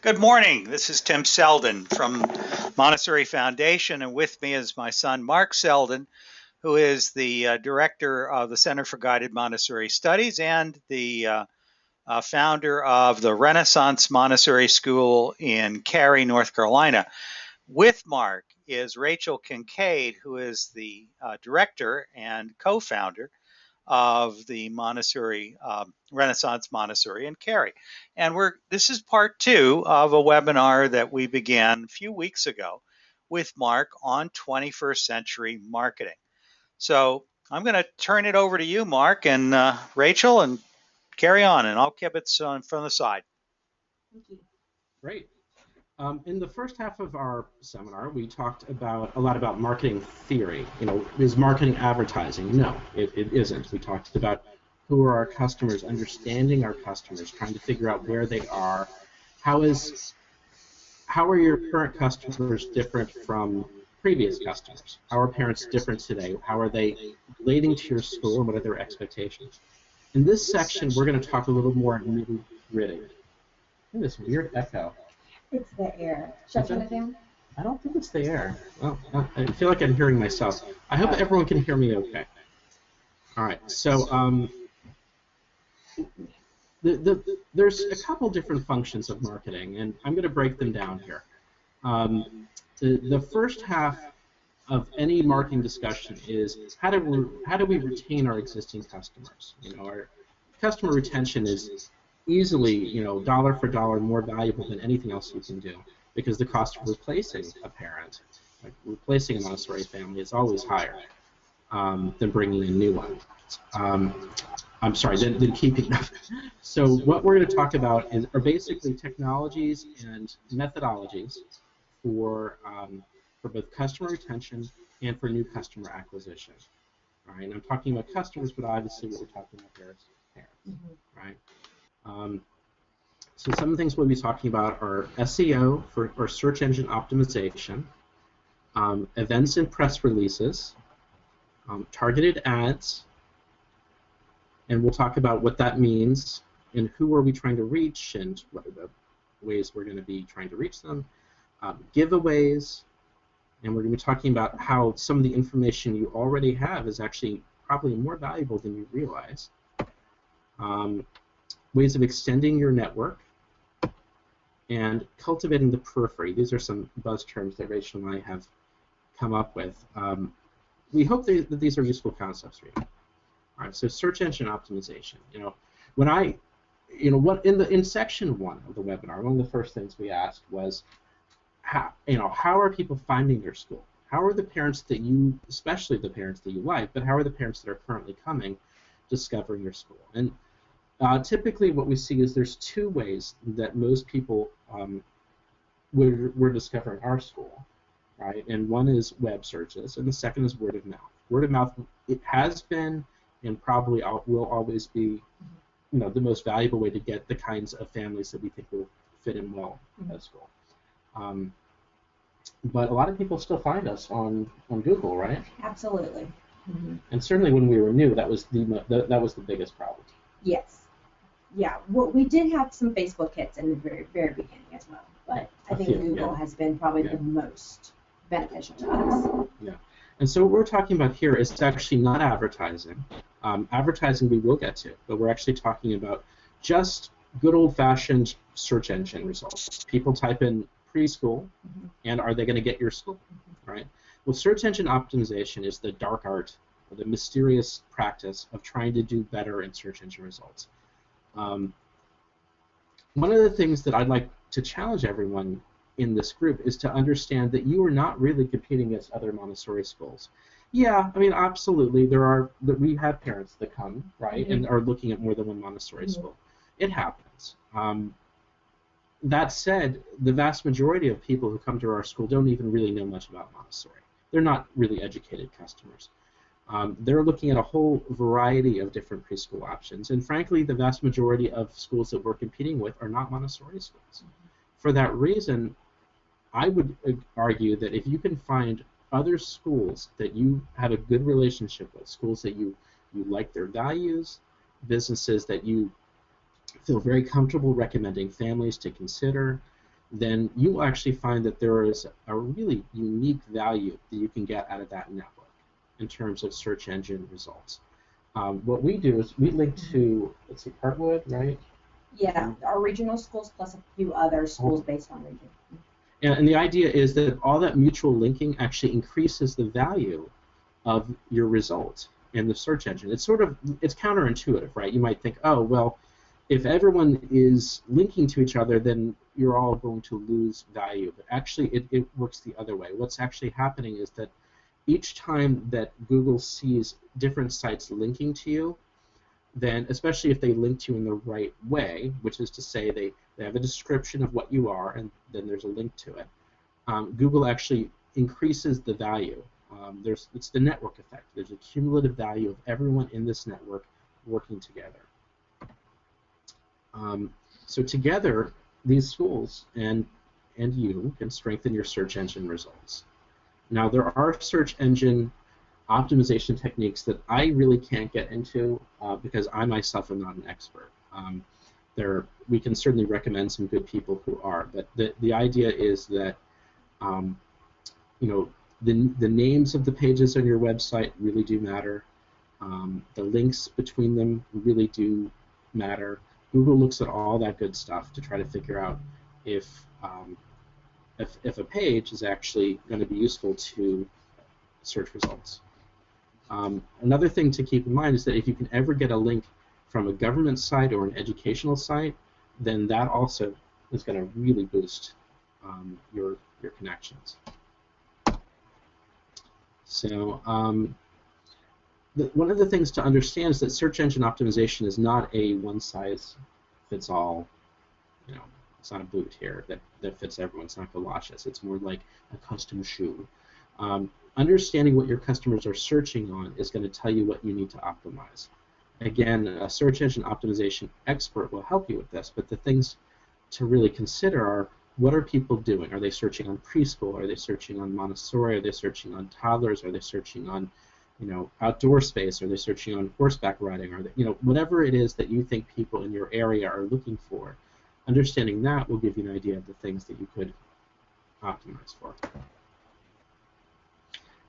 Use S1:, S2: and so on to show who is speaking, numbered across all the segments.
S1: Good morning. This is Tim Selden from Montessori Foundation, and with me is my son, Mark Selden, who is the director of the Center for Guided Montessori Studies and the founder of the Renaissance Montessori School in Cary, North Carolina. With Mark is Rachel Kincaid, who is the director and co-founder of the Montessori Renaissance Montessori in Cary. And this is part 2 of a webinar that we began a few weeks ago with Mark on 21st century marketing. So I'm going to turn it over to you, Mark and Rachel, and carry on, and I'll keep it from the side.
S2: Thank you.
S3: Great. In the first half of our seminar, we talked a lot about marketing theory. Is marketing advertising? No, it isn't. We talked about who are our customers, understanding our customers, trying to figure out where they are. How are your current customers different from previous customers? How are parents different today? How are they relating to your school, and what are their expectations? In this section, we're going to talk a little more nitty-gritty. This weird echo.
S2: It's the air. Should I turn it down?
S3: I don't think it's the air. Well, I feel like I'm hearing myself. I hope everyone can hear me okay. All right, so there's a couple different functions of marketing, and I'm going to break them down here. The first half of any marketing discussion is how do we retain our existing customers? Our customer retention is easily, dollar for dollar more valuable than anything else you can do, because the cost of replacing a parent, like replacing a Montessori family, is always higher than bringing a new one. I'm sorry, than keeping them. So what we're going to talk about are basically technologies and methodologies for both customer retention and for new customer acquisition. All right, and I'm talking about customers, but obviously what we're talking about here is parents, right? So some of the things we'll be talking about are SEO, or search engine optimization, events and press releases, targeted ads, and we'll talk about what that means and who are we trying to reach and what are the ways we're going to be trying to reach them, giveaways, and we're going to be talking about how some of the information you already have is actually probably more valuable than you realize. Ways of extending your network, and cultivating the periphery. These are some buzz terms that Rachel and I have come up with. We hope that these are useful concepts for you. All right, so search engine optimization. In section 1 of the webinar, one of the first things we asked was, how are people finding your school? How are the parents that you, especially the parents that you like, but how are the parents that are currently coming, discovering your school? And typically what we see is there's 2 ways that most people were discovering our school, right? And one is web searches, and the second is word of mouth. Word of mouth, it has been and probably will always be, the most valuable way to get the kinds of families that we think will fit in well at school. But a lot of people still find us on Google, right?
S2: Absolutely.
S3: And certainly when we were new, that was the biggest problem.
S2: Yes. Yeah. Well, we did have some Facebook hits in the very, very beginning as well, but I think Google has been probably the most beneficial to us.
S3: Yeah. And so what we're talking about here is actually not advertising. Advertising we will get to, but we're actually talking about just good old-fashioned search engine results. People type in preschool, and are they going to get your school, right? Well, search engine optimization is the dark art, or the mysterious practice of trying to do better in search engine results. One of the things that I'd like to challenge everyone in this group is to understand that you are not really competing against other Montessori schools. Yeah, I mean, absolutely, we have parents that come, right, and are looking at more than one Montessori school. It happens. That said, the vast majority of people who come to our school don't even really know much about Montessori. They're not really educated customers. They're looking at a whole variety of different preschool options, and frankly, the vast majority of schools that we're competing with are not Montessori schools. For that reason, I would argue that if you can find other schools that you have a good relationship with, schools that you like their values, businesses that you feel very comfortable recommending families to consider, then you will actually find that there is a really unique value that you can get out of that network in terms of search engine results. What we do is we link to, let's see, Heartwood, right?
S2: Yeah, our regional schools plus a few other schools based on region.
S3: And the idea is that all that mutual linking actually increases the value of your result in the search engine. It's counterintuitive, right? You might think, oh, well, if everyone is linking to each other, then you're all going to lose value. But actually, it works the other way. What's actually happening is that each time that Google sees different sites linking to you, then, especially if they link to you in the right way, which is to say they have a description of what you are, and then there's a link to it, Google actually increases the value. It's the network effect. There's a cumulative value of everyone in this network working together. So together, these schools and you can strengthen your search engine results. Now, there are search engine optimization techniques that I really can't get into because I myself am not an expert. We can certainly recommend some good people who are, but the idea is that the names of the pages on your website really do matter. The links between them really do matter. Google looks at all that good stuff to try to figure out if a page is actually going to be useful to search results. Another thing to keep in mind is that if you can ever get a link from a government site or an educational site, then that also is going to really boost your connections. So one of the things to understand is that search engine optimization is not a one-size-fits-all, it's not a boot here that fits everyone. It's not galoshes. It's more like a custom shoe. Understanding what your customers are searching on is going to tell you what you need to optimize. Again, a search engine optimization expert will help you with this, but the things to really consider are, what are people doing? Are they searching on preschool? Are they searching on Montessori? Are they searching on toddlers? Are they searching on outdoor space? Are they searching on horseback riding? Are they, whatever it is that you think people in your area are looking for, understanding that will give you an idea of the things that you could optimize for.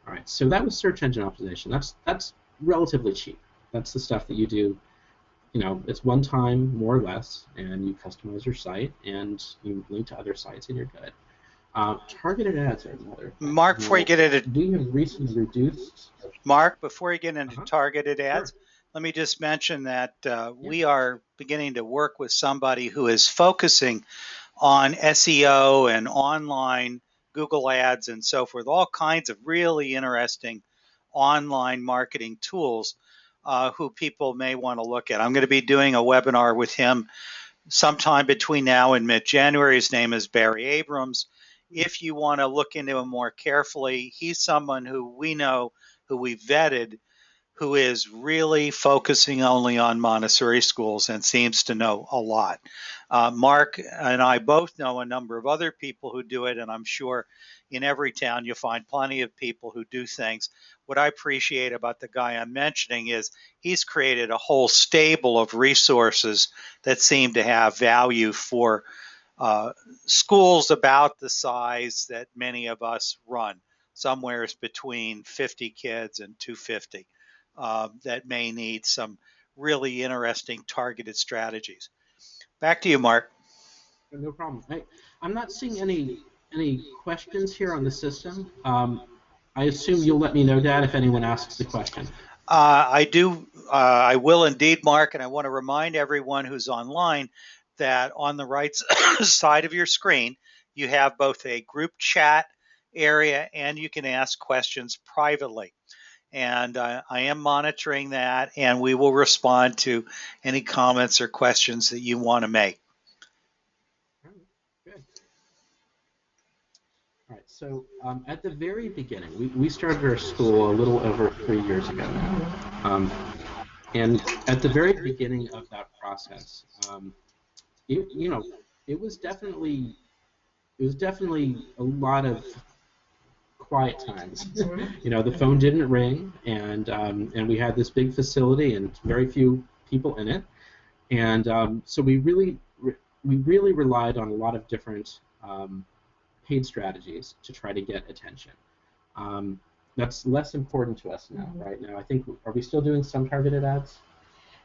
S3: All right, so that was search engine optimization. That's relatively cheap. That's the stuff that you do. It's one time, more or less, and you customize your site, and you link to other sites, and you're good. Targeted ads are another thing.
S1: Mark, before you get into
S3: we have recently reduced.
S1: Mark, before you get into targeted ads,
S3: Sure.
S1: let me just mention that we are beginning to work with somebody who is focusing on SEO and online Google Ads and so forth, all kinds of really interesting online marketing tools who people may want to look at. I'm going to be doing a webinar with him sometime between now and mid-January. His name is Barry Abrams. If you want to look into him more carefully, he's someone who we know, who we vetted, who is really focusing only on Montessori schools and seems to know a lot. Mark and I both know a number of other people who do it, and I'm sure in every town you'll find plenty of people who do things. What I appreciate about the guy I'm mentioning is he's created a whole stable of resources that seem to have value for schools about the size that many of us run, somewhere between 50 kids and 250. That may need some really interesting targeted strategies. Back to you, Mark.
S3: No problem. I'm not seeing any questions here on the system. I assume you'll let me know, Dad, if anyone asks the question.
S1: I do. I will indeed, Mark, and I want to remind everyone who's online that on the right side of your screen, you have both a group chat area and you can ask questions privately. And I am monitoring that, and we will respond to any comments or questions that you want to make.
S3: Good. All right, so at the very beginning, we started our school a little over 3 years ago now. And at the very beginning of that process, it was definitely a lot of quiet times. The phone didn't ring, and we had this big facility and very few people in it, and so we really relied on a lot of different paid strategies to try to get attention. That's less important to us now, right now. I think, are we still doing some targeted ads?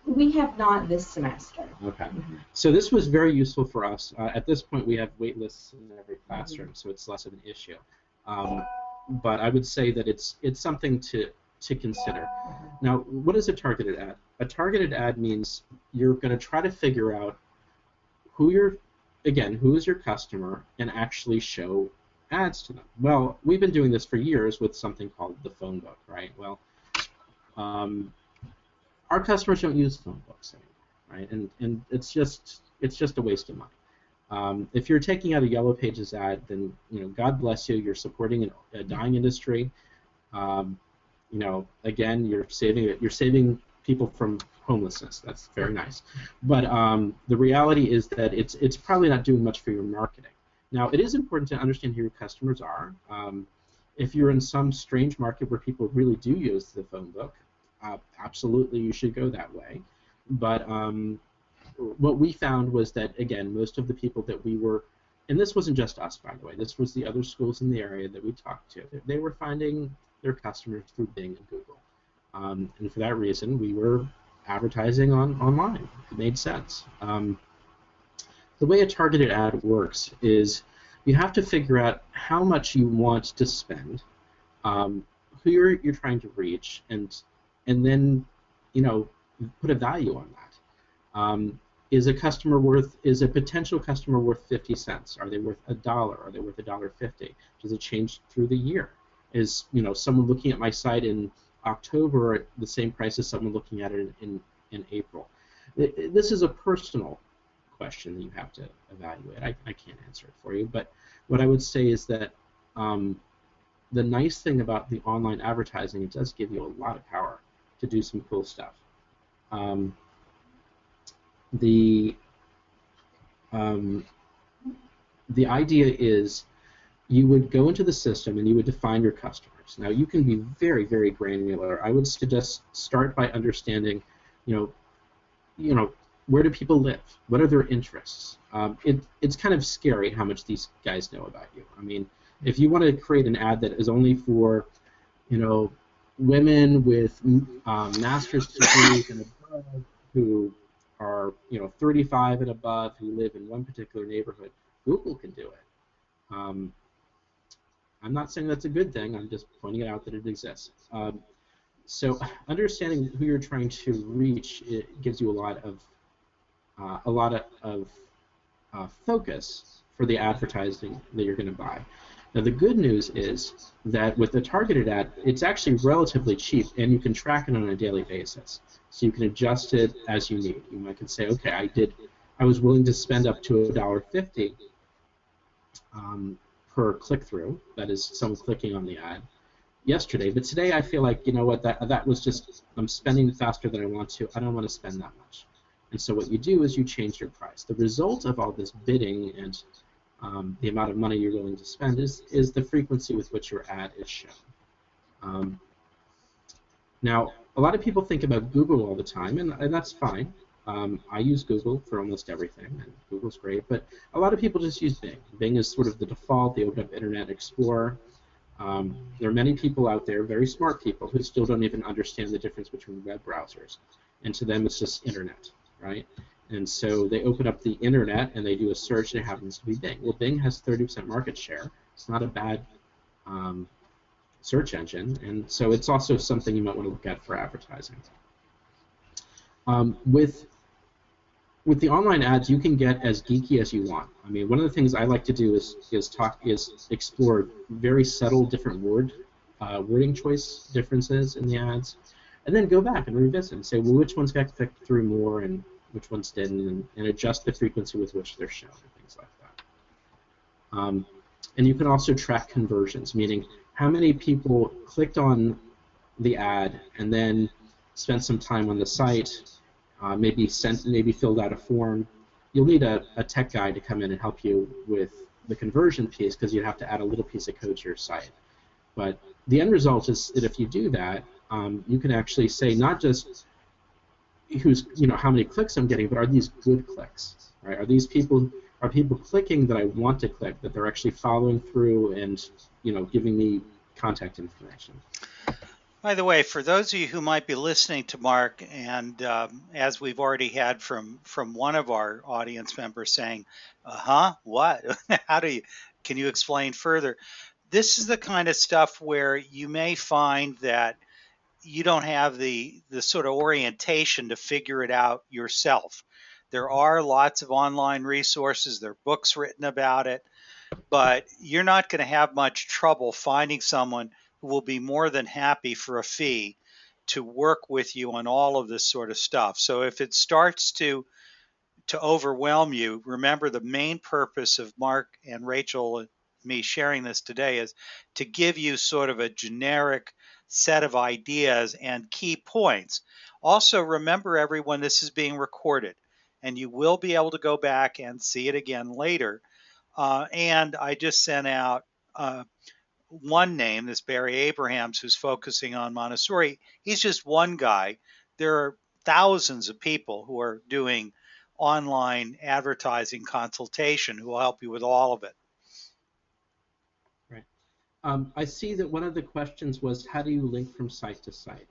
S2: We have not this semester.
S3: Okay. So this was very useful for us. At this point, we have wait lists in every classroom, so it's less of an issue. But I would say that it's something to consider. Now, what is a targeted ad? A targeted ad means you're going to try to figure out who is your customer, and actually show ads to them. Well, we've been doing this for years with something called the phone book, right? Well, our customers don't use phone books anymore, right? And it's just a waste of money. If you're taking out a Yellow Pages ad, then God bless you. You're supporting a dying industry. Again, you're saving people from homelessness. That's very nice. But the reality is that it's probably not doing much for your marketing. Now, it is important to understand who your customers are. If you're in some strange market where people really do use the phone book, absolutely you should go that way. But what we found was that, again, most of the people that we were, and this wasn't just us, by the way, this was the other schools in the area that we talked to, they were finding their customers through Bing and Google. And for that reason, we were advertising online. It made sense. The way a targeted ad works is you have to figure out how much you want to spend, who you're trying to reach, and then put a value on that. Is a potential customer worth 50 cents? Are they worth $1? Are they worth $1.50? Does it change through the year? Is someone looking at my site in October at the same price as someone looking at it in April? This is a personal question that you have to evaluate. I can't answer it for you, but what I would say is that the nice thing about the online advertising, it does give you a lot of power to do some cool stuff. The idea is you would go into the system and you would define your customers. Now, you can be very, very granular. I would suggest start by understanding, where do people live? What are their interests? It's kind of scary how much these guys know about you. I mean, if you want to create an ad that is only for, women with master's degrees and above who are, 35 and above, who live in one particular neighborhood, Google can do it. I'm not saying that's a good thing. I'm just pointing out that it exists. So understanding who you're trying to reach, it gives you a lot of focus for the advertising that you're going to buy. Now, the good news is that with the targeted ad, it's actually relatively cheap, and you can track it on a daily basis. So you can adjust it as you need. You might say, okay, I was willing to spend up to $1.50 per click-through, that is someone clicking on the ad, yesterday, but today I feel like, that was just, I'm spending faster than I want to. I don't want to spend that much. And so what you do is you change your price. The result of all this bidding and the amount of money you're willing to spend is the frequency with which your ad is shown. Now, a lot of people think about Google all the time, and that's fine. I use Google for almost everything, and Google's great, but a lot of people just use Bing. Bing is sort of the default. They open up Internet Explorer. There are many people out there, very smart people, who still don't even understand the difference between web browsers. And to them, it's just Internet, right? And so they open up the Internet, and they do a search, and it happens to be Bing. Well, Bing has 30% market share. It's not a bad search engine, and so it's also something you might want to look at for advertising. With the online ads, you can get as geeky as you want. I mean, one of the things I like to do is explore very subtle different wording choice differences in the ads, and then go back and revisit and say, well, which ones got clicked through more and which ones didn't, and adjust the frequency with which they're shown and things like that. And you can also track conversions, meaning how many people clicked on the ad and then spent some time on the site, maybe filled out a form. You'll need a tech guy to come in and help you with the conversion piece, because you have to add a little piece of code to your site. But the end result is that if you do that, you can actually say not just how many clicks I'm getting, but are these good clicks, right? Are Are people clicking that I want to click, that they're actually following through and, giving me contact information?
S1: By the way, for those of you who might be listening to Mark, and as we've already had from one of our audience members saying, what? Can you explain further? This is the kind of stuff where you may find that you don't have the sort of orientation to figure it out yourself. There are lots of online resources, there are books written about it, but you're not going to have much trouble finding someone who will be more than happy for a fee to work with you on all of this sort of stuff. So if it starts to overwhelm you, remember the main purpose of Mark and Rachel and me sharing this today is to give you sort of a generic set of ideas and key points. Also, remember everyone, this is being recorded, and you will be able to go back and see it again later. And I just sent out one name, this Barry Abrahams, who's focusing on Montessori. He's just one guy. There are thousands of people who are doing online advertising consultation who will help you with all of it.
S3: Right. I see that one of the questions was, how do you link from site to site?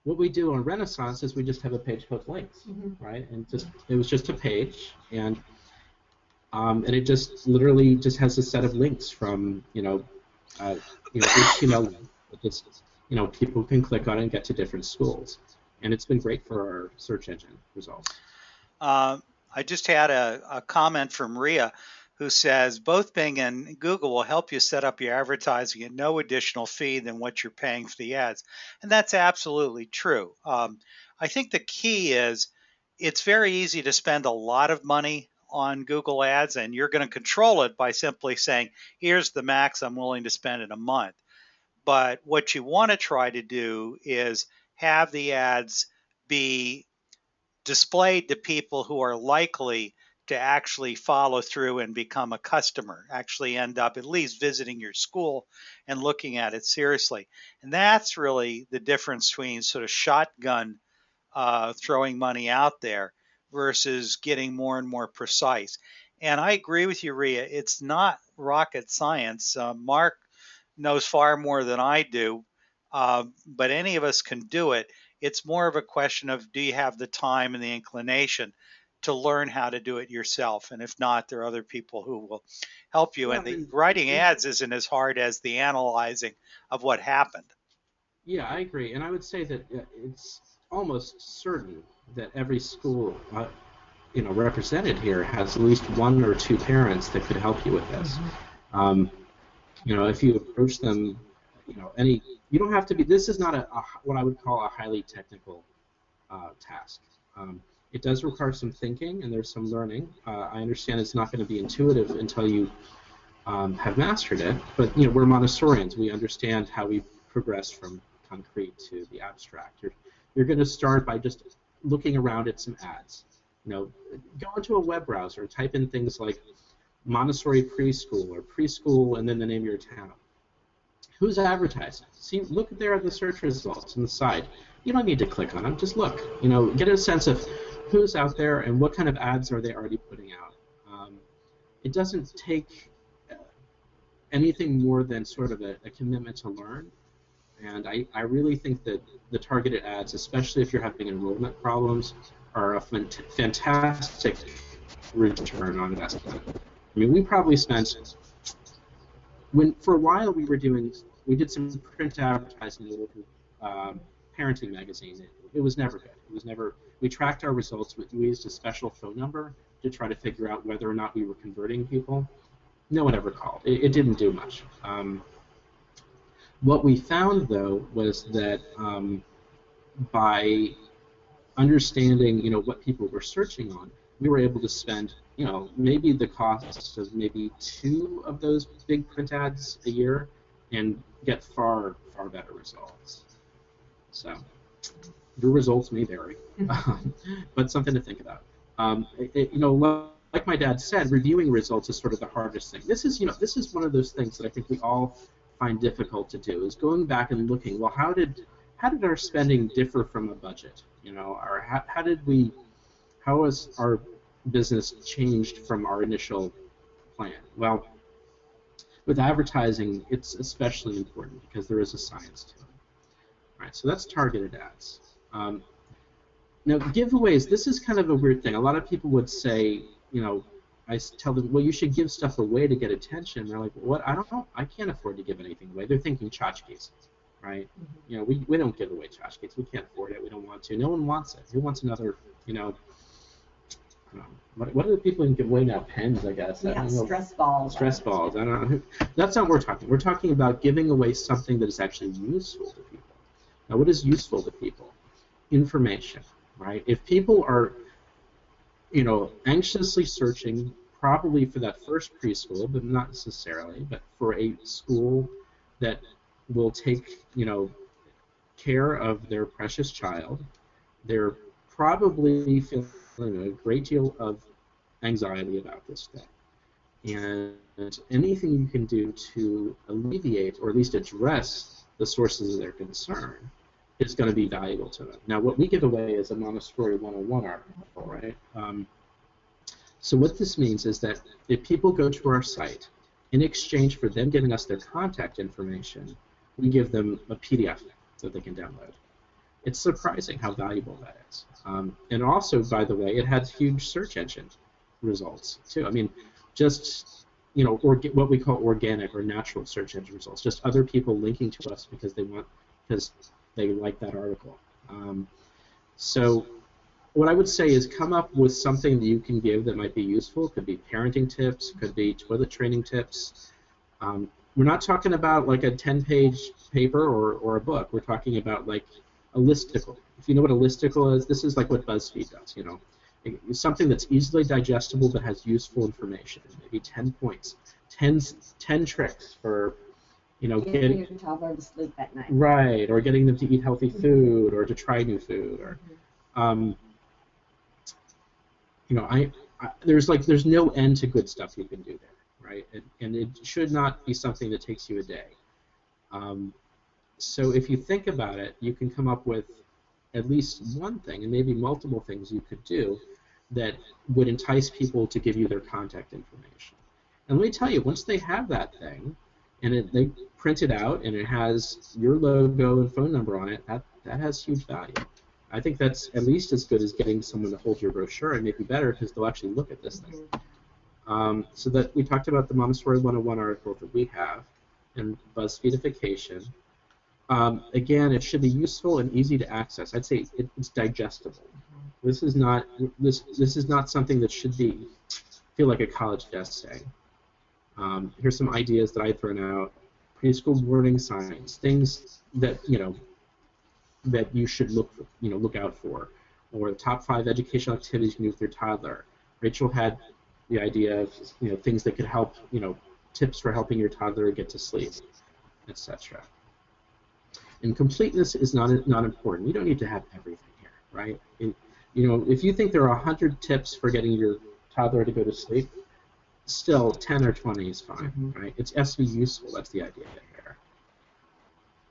S3: What we do on Renaissance is we just have a page called links, right? And it was just a page, and it just literally just has a set of links from HTML that just people can click on it and get to different schools, and it's been great for our search engine results.
S1: I just had a comment from Ria who says both Bing and Google will help you set up your advertising at no additional fee than what you're paying for the ads, and that's absolutely true. I think the key is it's very easy to spend a lot of money on Google Ads, and you're going to control it by simply saying, here's the max I'm willing to spend in a month. But what you want to try to do is have the ads be displayed to people who are likely to actually follow through and become a customer, actually end up at least visiting your school and looking at it seriously. And that's really the difference between sort of shotgun throwing money out there versus getting more and more precise. And I agree with you, Ria. It's not rocket science. Mark knows far more than I do, but any of us can do it. It's more of a question of, do you have the time and the inclination to learn how to do it yourself? And if not, there are other people who will help you. And the writing ads isn't as hard as the analyzing of what happened.
S3: Yeah, I agree. And I would say that it's almost certain that every school represented here has at least one or two parents that could help you with this. If you approach them, you don't have to be. This is not what I would call a highly technical task. It does require some thinking and there's some learning. I understand it's not going to be intuitive until you have mastered it. But we're Montessorians. We understand how we progress from concrete to the abstract. You're going to start by just looking around at some ads. Go into a web browser, type in things like Montessori preschool or preschool and then the name of your town. Who's advertising? See, look there at the search results on the side. You don't need to click on them, just look. Get a sense of who's out there and what kind of ads are they already putting out. It doesn't take anything more than sort of a commitment to learn. And I really think that the targeted ads, especially if you're having enrollment problems, are a fantastic return on investment. I mean, we probably spent, for a while we did some print advertising in a local parenting magazine. It was never good. We tracked our results. We used a special phone number to try to figure out whether or not we were converting people. No one ever called. It didn't do much. What we found, though, was that by understanding, what people were searching on, we were able to spend, maybe the cost of maybe 2 of those big print ads a year and get far, far better results. So your results may vary, but something to think about. Like my dad said, reviewing results is sort of the hardest thing. This is one of those things that I think we all find difficult to do, is going back and looking, well, how did our spending differ from a budget? Or how was our business changed from our initial plan? Well, with advertising, it's especially important because there is a science to it. All right, so that's targeted ads. Now, giveaways, this is kind of a weird thing. A lot of people would say, you know, I tell them, well, you should give stuff away to get attention. They're like, what? I can't afford to give anything away. They're thinking tchotchkes, right? Mm-hmm. You know, we don't give away tchotchkes. We can't afford it. We don't want to. No one wants it. Who wants another, you know, what are the people who give away now? Pens, I guess.
S2: Yeah,
S3: I
S2: stress balls.
S3: Stress balls. I don't know. That's not what we're talking. We're talking about giving away something that is actually useful to people. Now, what is useful to people? Information, right? If people are, you know, anxiously searching, probably for that first preschool, but not necessarily, but for a school that will take, you know, care of their precious child, they're probably feeling a great deal of anxiety about this thing. And anything you can do to alleviate or at least address the sources of their concern is going to be valuable to them. Now, what we give away is a Montessori 101 article, right? So what this means is that if people go to our site, in exchange for them giving us their contact information, we give them a PDF that they can download. It's surprising how valuable that is. And also, by the way, it has huge search engine results, too. I mean, just, you know, what we call organic or natural search engine results, just other people linking to us because they like that article. So what I would say is come up with something that you can give that might be useful. It could be parenting tips, could be toilet training tips. We're not talking about like a 10-page paper or a book. We're talking about like a listicle. If you know what a listicle is, this is like what BuzzFeed does, you know. It's something that's easily digestible but has useful information. Maybe 10 points, 10 tricks for, you know, getting
S2: your toddler to sleep at night.
S3: Right, or getting them to eat healthy food or to try new food, or you know, there's no end to good stuff you can do there, right? And it should not be something that takes you a day. So if you think about it, you can come up with at least one thing, and maybe multiple things you could do that would entice people to give you their contact information. And let me tell you, once they have that thing, and they print it out, and it has your logo and phone number on it, that has huge value. I think that's at least as good as getting someone to hold your brochure, and maybe better because they'll actually look at this thing. So that we talked about the Montessori 101 article that we have, and BuzzFeedification. Again, it should be useful and easy to access. I'd say it's digestible. This is not something that should feel like a college essay. Here's some ideas that I've thrown out: preschool warning signs, things that that you should look out for, or the top 5 educational activities you can do with your toddler. Rachel had the idea of things that could help, tips for helping your toddler get to sleep, etc. And completeness is not important. You don't need to have everything here, right? If you think there are 100 tips for getting your toddler to go to sleep, still 10 or 20 is fine, right? It has to be useful. That's the idea here.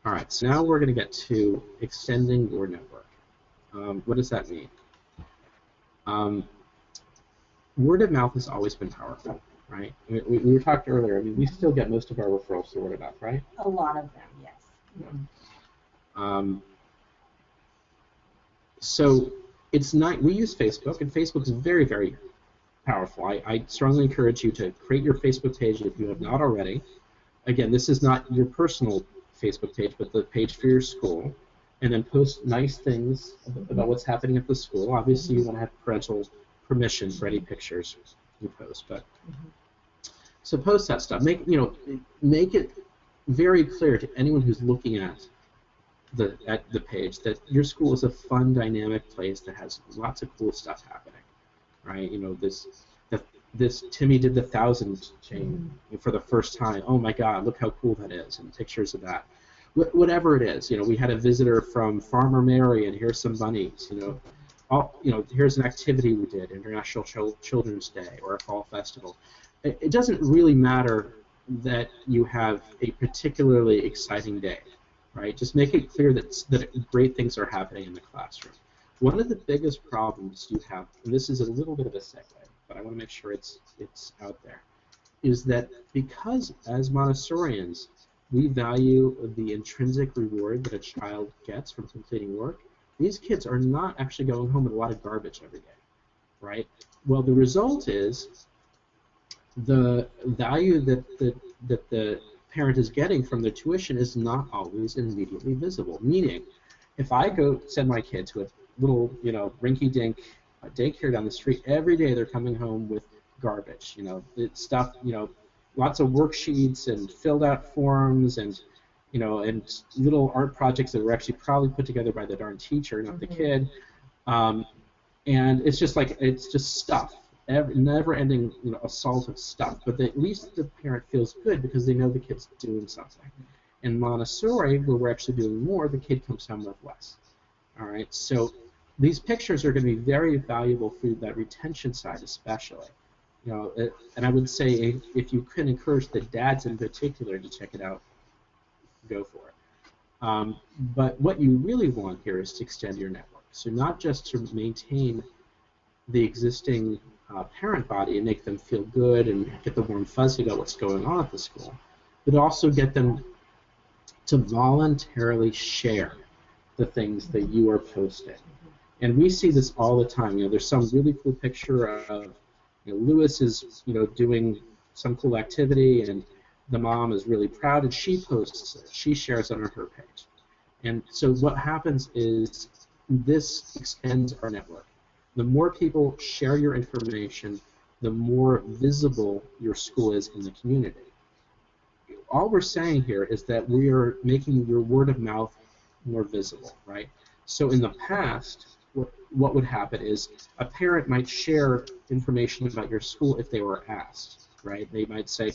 S3: All right, so now we're going to get to extending your network. What does that mean? Word of mouth has always been powerful, right? We were talking earlier. I mean, we still get most of our referrals through word of mouth, right?
S2: A lot of them, yes.
S3: So it's not. We use Facebook, and Facebook is very, very powerful. I strongly encourage you to create your Facebook page if you have not already. Again, this is not your personal Facebook page, but the page for your school, and then post nice things about what's happening at the school. Obviously, you want to have parental permission for any pictures you post, but so post that stuff. Make it very clear to anyone who's looking at the page that your school is a fun, dynamic place that has lots of cool stuff happening, right? This Timmy did the 1,000 chain for the first time. Oh my God, look how cool that is, and pictures of that. Whatever it is, we had a visitor from Farmer Mary, and here's some bunnies. Here's an activity we did, International Children's Day or a fall festival. It doesn't really matter that you have a particularly exciting day, right? Just make it clear that great things are happening in the classroom. One of the biggest problems you have, and this is a little bit of a segue, but I want to make sure it's out there, is that because as Montessorians we value the intrinsic reward that a child gets from completing work, these kids are not actually going home with a lot of garbage every day, right? Well, the result is the value that the parent is getting from their tuition is not always immediately visible. Meaning, if I go send my kid to a little, rinky-dink daycare down the street, every day they're coming home with garbage, stuff, lots of worksheets and filled out forms and, and little art projects that were actually probably put together by the darn teacher, not the kid. And it's just stuff, never-ending assault of stuff. But at least the parent feels good because they know the kid's doing something. In Montessori, where we're actually doing more, the kid comes home with less. All right, so these pictures are going to be very valuable for that retention side, especially. And I would say if you could encourage the dads in particular to check it out, go for it. But what you really want here is to extend your network. So not just to maintain the existing parent body and make them feel good and get the warm fuzzy about what's going on at the school, but also get them to voluntarily share the things that you are posting. And we see this all the time. There's some really cool picture of Lewis is doing some cool activity, and the mom is really proud, and she posts it. She shares it on her page. And so what happens is this extends our network. The more people share your information, the more visible your school is in the community. All we're saying here is that we are making your word of mouth more visible, right? So in the past, what would happen is a parent might share information about your school if they were asked, right? They might say,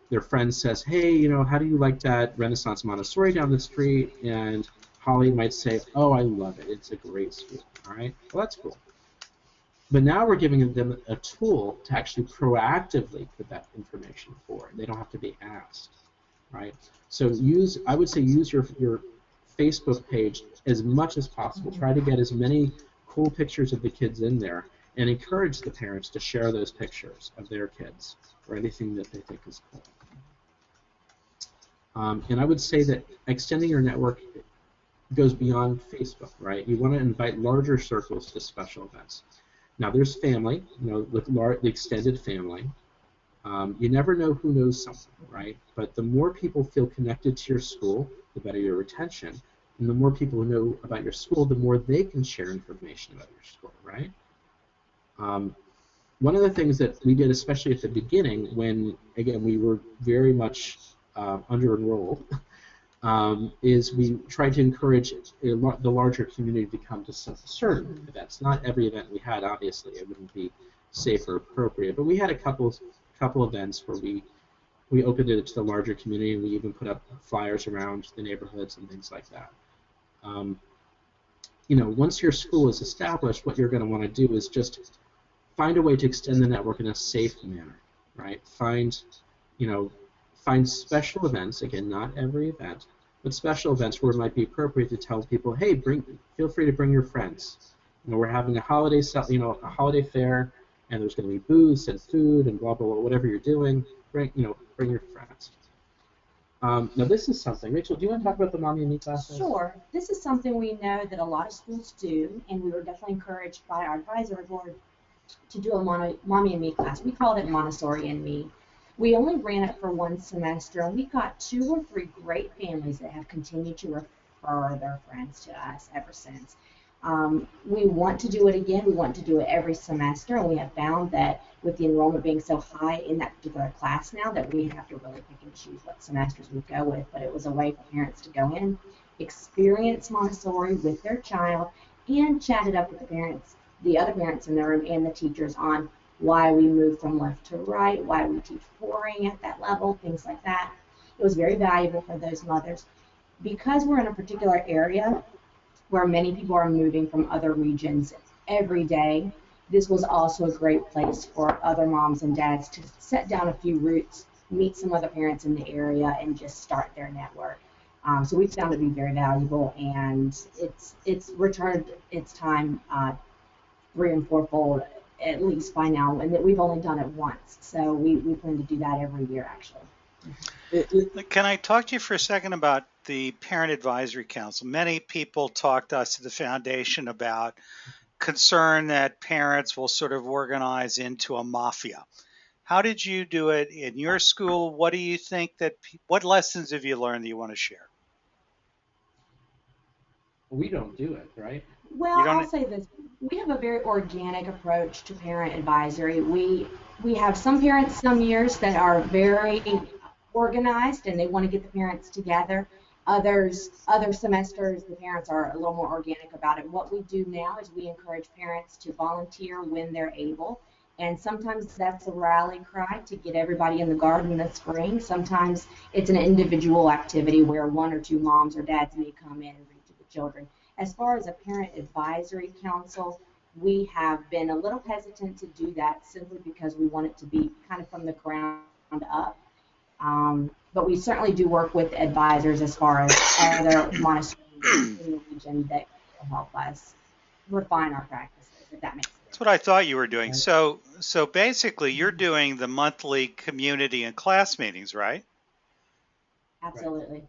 S3: their friend says, hey, how do you like that Renaissance Montessori down the street? And Holly might say, oh, I love it. It's a great school, all right? Well, that's cool. But now we're giving them a tool to actually proactively put that information forward. They don't have to be asked, right? So I would say use your Facebook page as much as possible. Try to get as many cool pictures of the kids in there and encourage the parents to share those pictures of their kids or anything that they think is cool. And I would say that extending your network goes beyond Facebook, right? You want to invite larger circles to special events. Now, there's family, with the extended family. You never know who knows something, right? But the more people feel connected to your school, the better your retention. And the more people who know about your school, the more they can share information about your school, right? One of the things that we did, especially at the beginning, when, again, we were very much under-enrolled, is we tried to encourage the larger community to come to certain events. Not every event we had, obviously, it wouldn't be safe or appropriate, but we had a couple events where we opened it to the larger community, and we even put up flyers around the neighborhoods and things like that. Once your school is established, what you're going to want to do is just find a way to extend the network in a safe manner, right? Find special events, again, not every event, but special events where it might be appropriate to tell people, hey, feel free to bring your friends. We're having a holiday, a holiday fair, and there's going to be booths and food and blah blah blah. Whatever you're doing, bring your friends. Now this is something. Rachel, do you want to talk about the Mommy and Me classes?
S2: Sure. This is something we know that a lot of schools do, and we were definitely encouraged by our advisory board to do a Mommy and Me class. We called it Montessori and Me. We only ran it for one semester, and we got 2 or 3 great families that have continued to refer their friends to us ever since. We want to do it again. We want to do it every semester, and we have found that with the enrollment being so high in that particular class now that we have to really pick and choose what semesters we go with. But it was a way for parents to go in, experience Montessori with their child, and chat it up with the other parents in the room and the teachers on why we move from left to right, why we teach pouring at that level, things like that. It was very valuable for those mothers. Because we're in a particular area where many people are moving from other regions every day, this was also a great place for other moms and dads to set down a few roots, meet some other parents in the area, and just start their network. So we found it to be very valuable, and it's returned its time 3- and 4-fold at least by now, and that we've only done it once. So we plan to do that every year, actually.
S1: Can I talk to you for a second about the Parent Advisory Council? Many people talk to us at the foundation about concern that parents will sort of organize into a mafia. How did you do it in your school? What do you think what lessons have you learned that you want to share?
S3: We don't do it, right?
S2: Well, I'll say this. We have a very organic approach to parent advisory. We have some parents some years that are very organized and they want to get the parents together. Other semesters, the parents are a little more organic about it. What we do now is we encourage parents to volunteer when they're able. And sometimes that's a rally cry to get everybody in the garden in the spring. Sometimes it's an individual activity where 1 or 2 moms or dads may come in and read to the children. As far as a parent advisory council, we have been a little hesitant to do that simply because we want it to be kind of from the ground up. But we certainly do work with advisors as far as other Montessori in the region that will help us refine our practices, if that makes sense.
S1: That's what I thought you were doing. So basically, you're doing the monthly community and class meetings, right?
S2: Absolutely.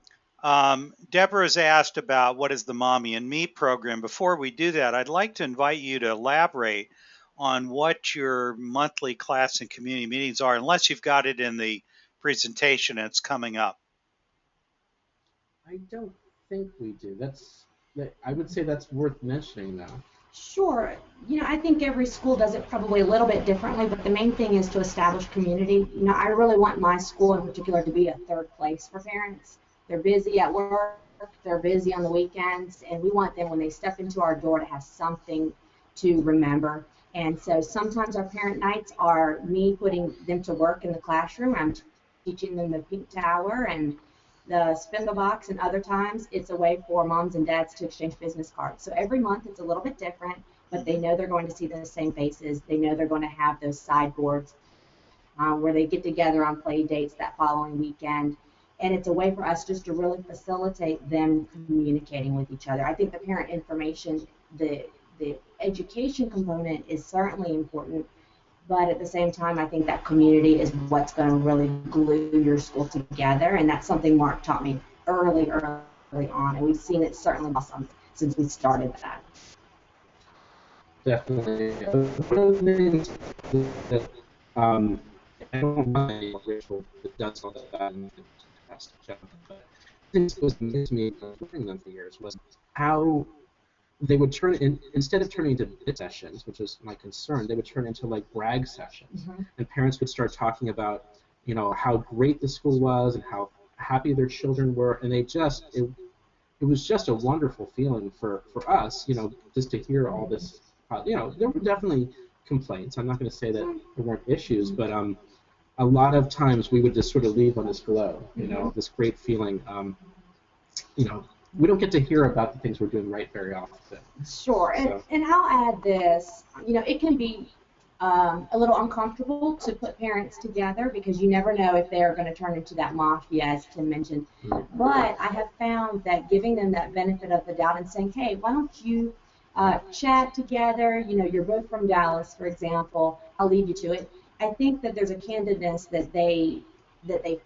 S1: Deborah's asked about what is the Mommy and Me program. Before we do that, I'd like to invite you to elaborate on what your monthly class and community meetings are, unless you've got it in the presentation and it's coming up.
S3: I don't think we do. I would say that's worth mentioning, though.
S2: Sure. I think every school does it probably a little bit differently, but the main thing is to establish community. I really want my school in particular to be a third place for parents. They're busy at work, they're busy on the weekends, and we want them when they step into our door to have something to remember. And so sometimes our parent nights are me putting them to work in the classroom. I'm teaching them the pink tower and the spindle box, and other times it's a way for moms and dads to exchange business cards. So every month it's a little bit different, but they know they're going to see the same faces. They know they're going to have those sideboards where they get together on play dates that following weekend. And it's a way for us just to really facilitate them communicating with each other. I think the parent information, the education component is certainly important, but at the same time, I think that community is what's going to really glue your school together, and that's something Mark taught me early on, and we've seen it certainly blossom since we started that.
S3: Definitely. One of the things that I don't mind Rachel that does all that and fantastic job, but things that was amazing to me during them for years was how they would turn in, instead of turning into bit sessions, which is my concern, they would turn into like brag sessions. Mm-hmm. And parents would start talking about, how great the school was and how happy their children were, and it was just a wonderful feeling for us, just to hear all this. There were definitely complaints. I'm not going to say that there weren't issues, but a lot of times we would just sort of leave on this glow, this great feeling. We don't get to hear about the things we're doing right very often.
S2: Sure, and I'll add this. It can be a little uncomfortable to put parents together because you never know if they're going to turn into that mafia, as Tim mentioned. Mm-hmm. But I have found that giving them that benefit of the doubt and saying, hey, why don't you chat together? You're both from Dallas, for example. I'll lead you to it. I think that there's a candidness that they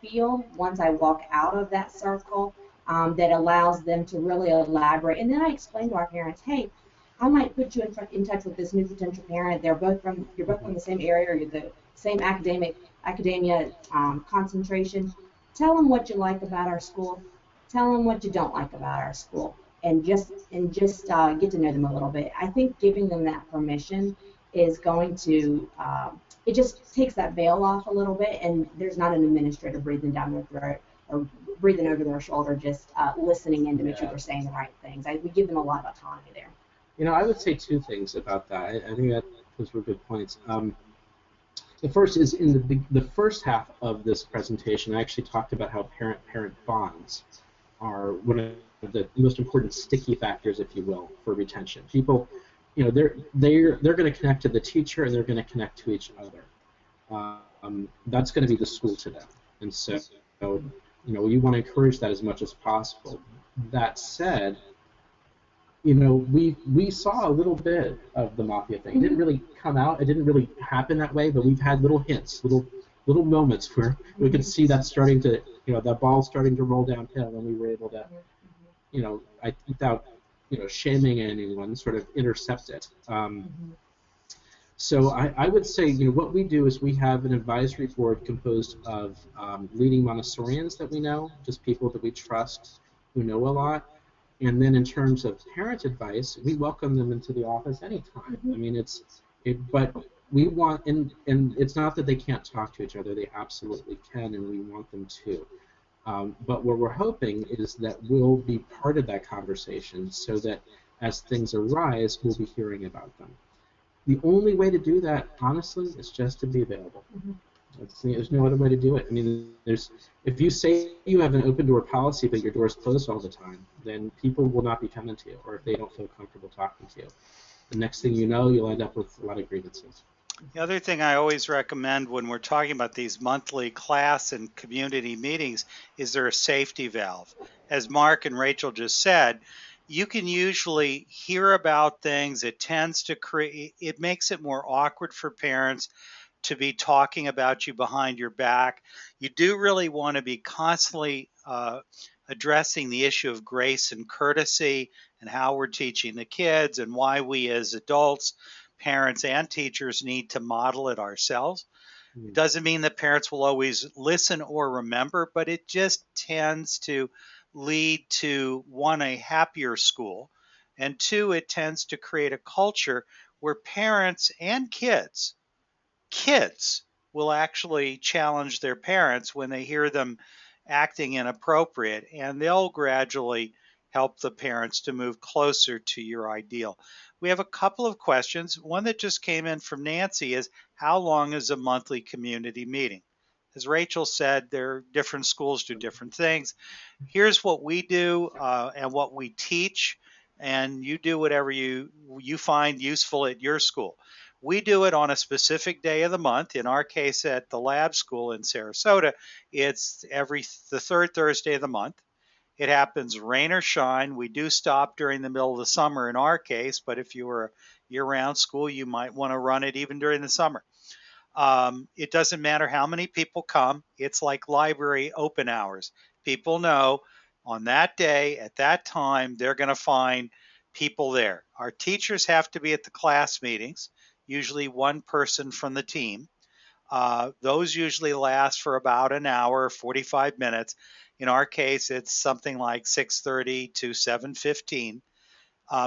S2: feel once I walk out of that circle. That allows them to really elaborate. And then I explain to our parents, hey, I might put you in touch with this new potential parent. You're both from the same area, or you're the same academia concentration. Tell them what you like about our school. Tell them what you don't like about our school, and just get to know them a little bit. I think giving them that permission is going to it just takes that veil off a little bit, and there's not an administrator breathing down their throat or breathing over their shoulder, just listening in to make sure they're saying the right things. We give them a lot of autonomy there.
S3: I would say 2 things about that. I think that those were good points. The first is in the first half of this presentation, I actually talked about how parent-parent bonds are one of the most important sticky factors, if you will, for retention. People, they're going to connect to the teacher and they're going to connect to each other. That's going to be the school to them, and so You want to encourage that as much as possible. That said, we saw a little bit of the Mafia thing. It didn't really come out. It didn't really happen that way, but we've had little hints, little moments where we could see that starting to, that ball starting to roll downhill, and we were able to, without, shaming anyone, sort of intercept it. So I would say, what we do is we have an advisory board composed of leading Montessorians that we know, just people that we trust who know a lot. And then in terms of parent advice, we welcome them into the office anytime. I mean, but we want, and it's not that they can't talk to each other, they absolutely can, and we want them to. But what we're hoping is that we'll be part of that conversation so that as things arise, we'll be hearing about them. The only way to do that, honestly, is just to be available. There's no other way to do it. I mean, if you say you have an open door policy but your door is closed all the time, then people will not be coming to you, or if they don't feel comfortable talking to you. The next thing you know, you'll end up with a lot of grievances.
S1: The other thing I always recommend when we're talking about these monthly class and community meetings is there a safety valve. As Mark and Rachel just said, you can usually hear about things. It tends to create, it makes it more awkward for parents to be talking about you behind your back. You do really want to be constantly addressing the issue of grace and courtesy and how we're teaching the kids and why we as adults, parents and teachers need to model it ourselves. It doesn't mean that parents will always listen or remember, but it just tends to lead to, one, a happier school, and two, it tends to create a culture where parents and kids will actually challenge their parents when they hear them acting inappropriate, and they'll gradually help the parents to move closer to your ideal. We have a couple of questions. One that just came in from Nancy is, how long is a monthly community meeting? As Rachel said, different schools do different things. Here's what we do and what we teach, and you do whatever you find useful at your school. We do it on a specific day of the month. In our case, at the lab school in Sarasota, it's the third Thursday of the month. It happens rain or shine. We do stop during the middle of the summer in our case, but if you were a year-round school, you might want to run it even during the summer. It doesn't matter how many people come. It's like library open hours. People know on that day, at that time, they're going to find people there. Our teachers have to be at the class meetings, usually one person from the team. Those usually last for about an hour, 45 minutes. In our case, it's something like 6:30 to 7:15.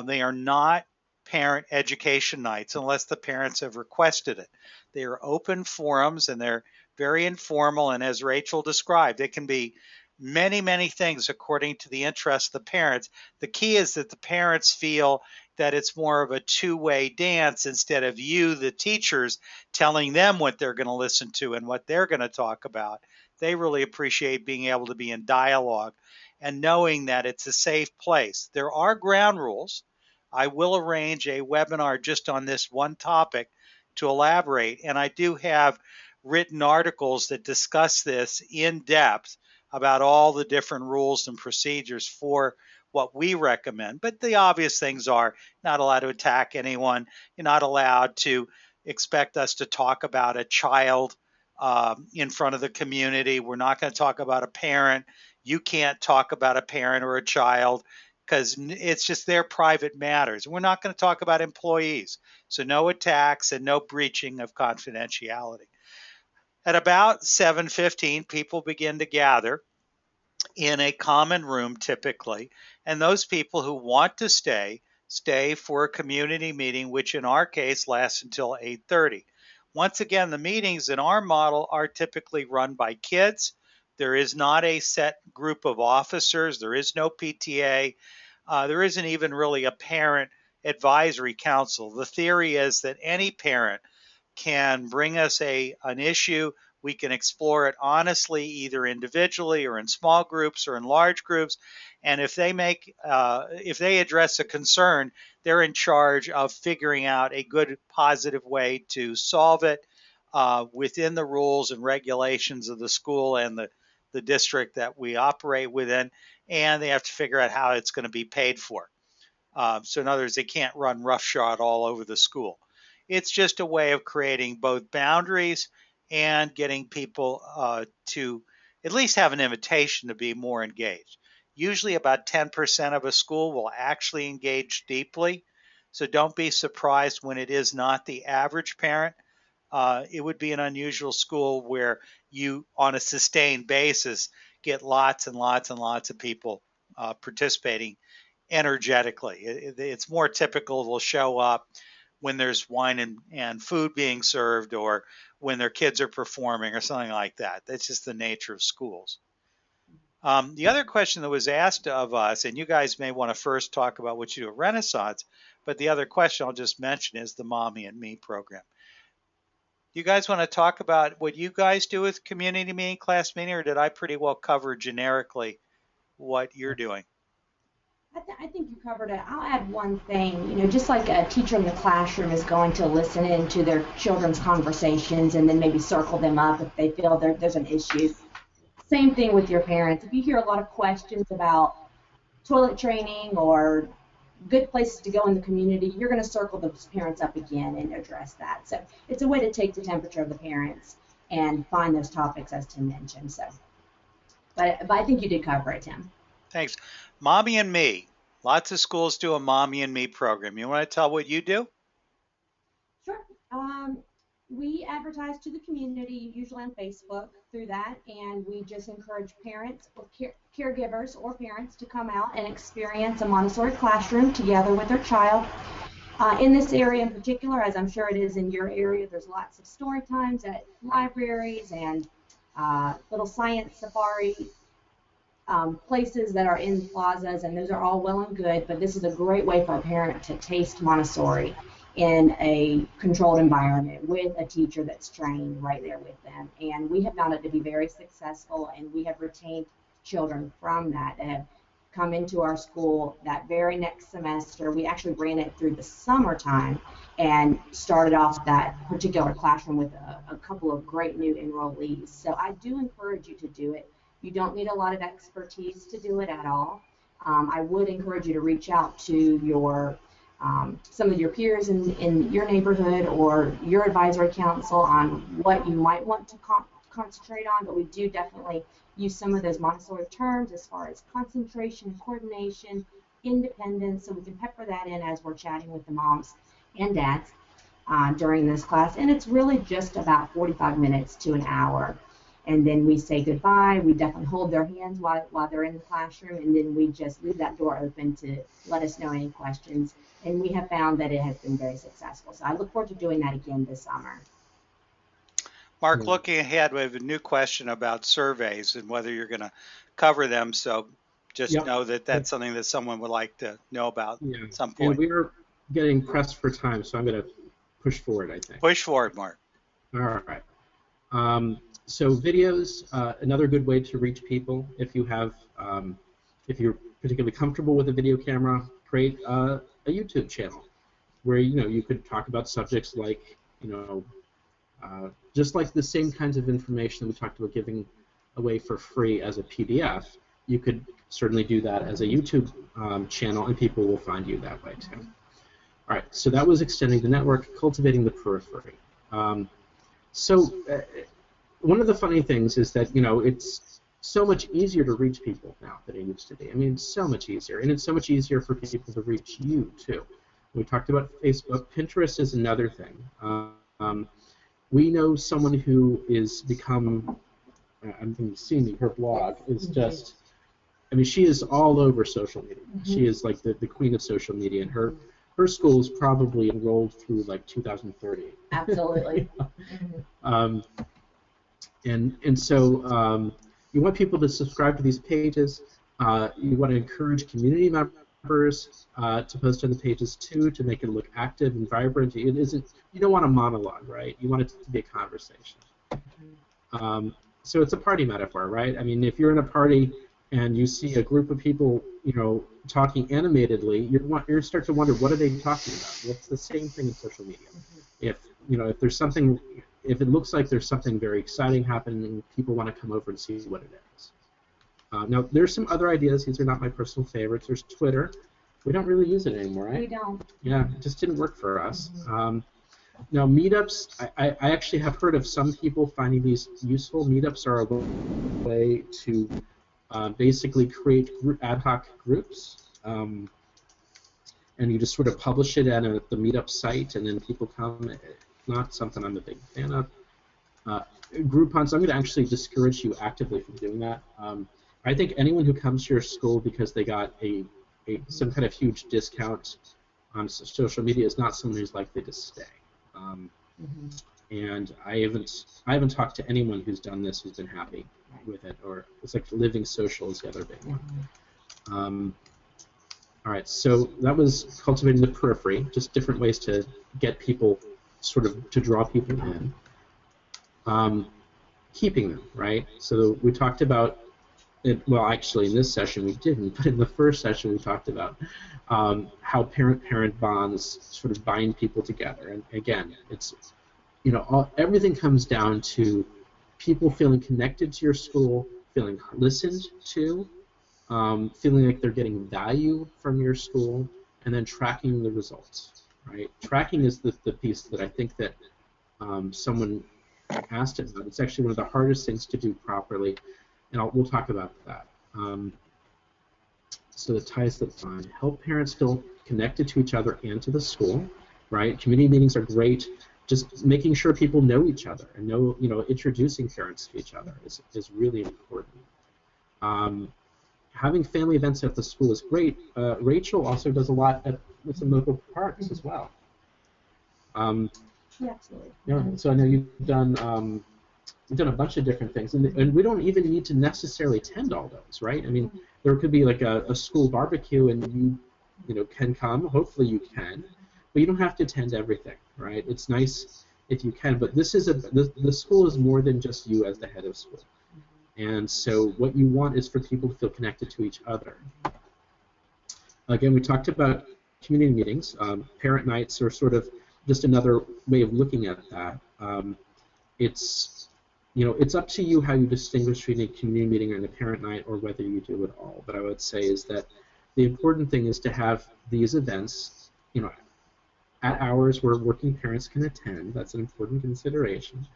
S1: They are not parent education nights unless the parents have requested it. They are open forums and they're very informal. And as Rachel described, it can be many, many things according to the interest of the parents. The key is that the parents feel that it's more of a two-way dance instead of you, the teachers, telling them what they're going to listen to and what they're going to talk about. They really appreciate being able to be in dialogue and knowing that it's a safe place. There are ground rules. I will arrange a webinar just on this one topic to elaborate, and I do have written articles that discuss this in depth about all the different rules and procedures for what we recommend. But the obvious things are not allowed to attack anyone. You're not allowed to expect us to talk about a child in front of the community. We're not going to talk about a parent. You can't talk about a parent or a child because it's just their private matters. We're not going to talk about employees. So no attacks and no breaching of confidentiality. At about 7:15, people begin to gather in a common room typically, and those people who want to stay for a community meeting, which in our case lasts until 8:30. Once again, the meetings in our model are typically run by kids. There is not a set group of officers. There is no PTA. There isn't even really a parent advisory council. The theory is that any parent can bring us an issue. We can explore it honestly, either individually or in small groups or in large groups. And if they address a concern, they're in charge of figuring out a good, positive way to solve it within the rules and regulations of the school and the the district that we operate within, and they have to figure out how it's going to be paid for. So in other words, they can't run roughshod all over the school. It's just a way of creating both boundaries and getting people to at least have an invitation to be more engaged. Usually about 10% of a school will actually engage deeply. So don't be surprised when it is not the average parent. It would be an unusual school where you, on a sustained basis, get lots and lots and lots of people participating energetically. It's more typical they'll show up when there's wine and food being served, or when their kids are performing or something like that. That's just the nature of schools. The other question that was asked of us, and you guys may want to first talk about what you do at Renaissance, but the other question I'll just mention is the Mommy and Me program. You guys want to talk about what you guys do with community meeting, class meeting, or did I pretty well cover generically what you're doing?
S2: I think you covered it. I'll add one thing. You know, just like a teacher in the classroom is going to listen into their children's conversations and then maybe circle them up if they feel there's an issue. Same thing with your parents. If you hear a lot of questions about toilet training or good places to go in the community, you're going to circle those parents up again and address that. So it's a way to take the temperature of the parents and find those topics, as Tim mentioned. So, but I think you did cover it, Tim.
S1: Thanks. Mommy and Me. Lots of schools do a Mommy and Me program. You want to tell what you do?
S2: Sure. We advertise to the community, usually on Facebook through that, and we just encourage parents or caregivers or parents to come out and experience a Montessori classroom together with their child. In this area in particular, as I'm sure it is in your area, there's lots of story times at libraries and little science safari places that are in plazas, and those are all well and good, but this is a great way for a parent to taste Montessori in a controlled environment with a teacher that's trained right there with them. And we have found it to be very successful, and we have retained children from that have come into our school that very next semester. We actually ran it through the summertime and started off that particular classroom with a couple of great new enrollees. So I do encourage you to do it. You don't need a lot of expertise to do it at all. I would encourage you to reach out to your some of your peers in your neighborhood or your advisory council on what you might want to concentrate on, but we do definitely use some of those Montessori terms as far as concentration, coordination, independence, so we can pepper that in as we're chatting with the moms and dads during this class. And it's really just about 45 minutes to an hour. And then we say goodbye. We definitely hold their hands while they're in the classroom, and then we just leave that door open to let us know any questions. And we have found that it has been very successful. So I look forward to doing that again this summer.
S1: Mark, looking ahead, we have a new question about surveys and whether you're going to cover them. So just know that that's something that someone would like to know about at some point.
S3: And we are getting pressed for time, so I'm going to push forward, I think.
S1: Push forward, Mark.
S3: All right. So videos, another good way to reach people. If you have, if you're particularly comfortable with a video camera, create a YouTube channel where you could talk about subjects like just like the same kinds of information that we talked about giving away for free as a PDF. You could certainly do that as a YouTube channel, and people will find you that way too. All right. So that was extending the network, cultivating the periphery. One of the funny things is that, it's so much easier to reach people now than it used to be. I mean, it's so much easier, and it's so much easier for people to reach you, too. We talked about Facebook. Pinterest is another thing. We know someone who is become, I think you've seen her blog, is just, I mean, she is all over social media. She is like the queen of social media, and her school is probably enrolled through like 2030.
S2: Absolutely.
S3: And so you want people to subscribe to these pages. You want to encourage community members to post on the pages too, to make it look active and vibrant. It isn't. You don't want a monologue, right? You want it to be a conversation. So it's a party metaphor, right? I mean, if you're in a party and you see a group of people, talking animatedly, you start to wonder, what are they talking about? Well, it's the same thing in social media. If there's something if it looks like there's something very exciting happening, people want to come over and see what it is. Now, there's some other ideas. These are not my personal favorites. There's Twitter. We don't really use it anymore, right?
S2: We don't.
S3: Yeah, it just didn't work for us. Now, meetups, I actually have heard of some people finding these useful. Meetups are a way to basically create ad hoc groups, and you just sort of publish it at the meetup site, and then people come. Not something I'm a big fan of. Groupons, I'm going to actually discourage you actively from doing that. I think anyone who comes to your school because they got some kind of huge discount on social media is not someone who's likely to stay. And I haven't talked to anyone who's done this who's been happy with it, or it's like living social is the other big one. All right, so that was cultivating the periphery, just different ways to get people sort of to draw people in. Keeping them, right? So we talked about it, well, actually in this session we didn't, but in the first session we talked about how parent-parent bonds sort of bind people together. And again, it's, everything comes down to people feeling connected to your school, feeling listened to, feeling like they're getting value from your school, and then tracking the results, right? Tracking is the piece that I think that someone asked about. It's actually one of the hardest things to do properly, and we'll talk about that. So the ties that bind. Help parents feel connected to each other and to the school, right? Community meetings are great. Just making sure people know each other and introducing parents to each other is really important. Having family events at the school is great. Rachel also does a lot with some local parks as well.
S2: Yeah, absolutely.
S3: Yeah, so I know you've done a bunch of different things, and we don't even need to necessarily attend all those, right? I mean, there could be like a school barbecue, and you can come. Hopefully, you can, but you don't have to attend everything, right? It's nice if you can, but this is the school is more than just you as the head of school, and so what you want is for people to feel connected to each other. Again, we talked about community meetings. Parent nights are sort of just another way of looking at that. It's up to you how you distinguish between a community meeting and a parent night, or whether you do it all. But I would say is that the important thing is to have these events, at hours where working parents can attend. That's an important consideration.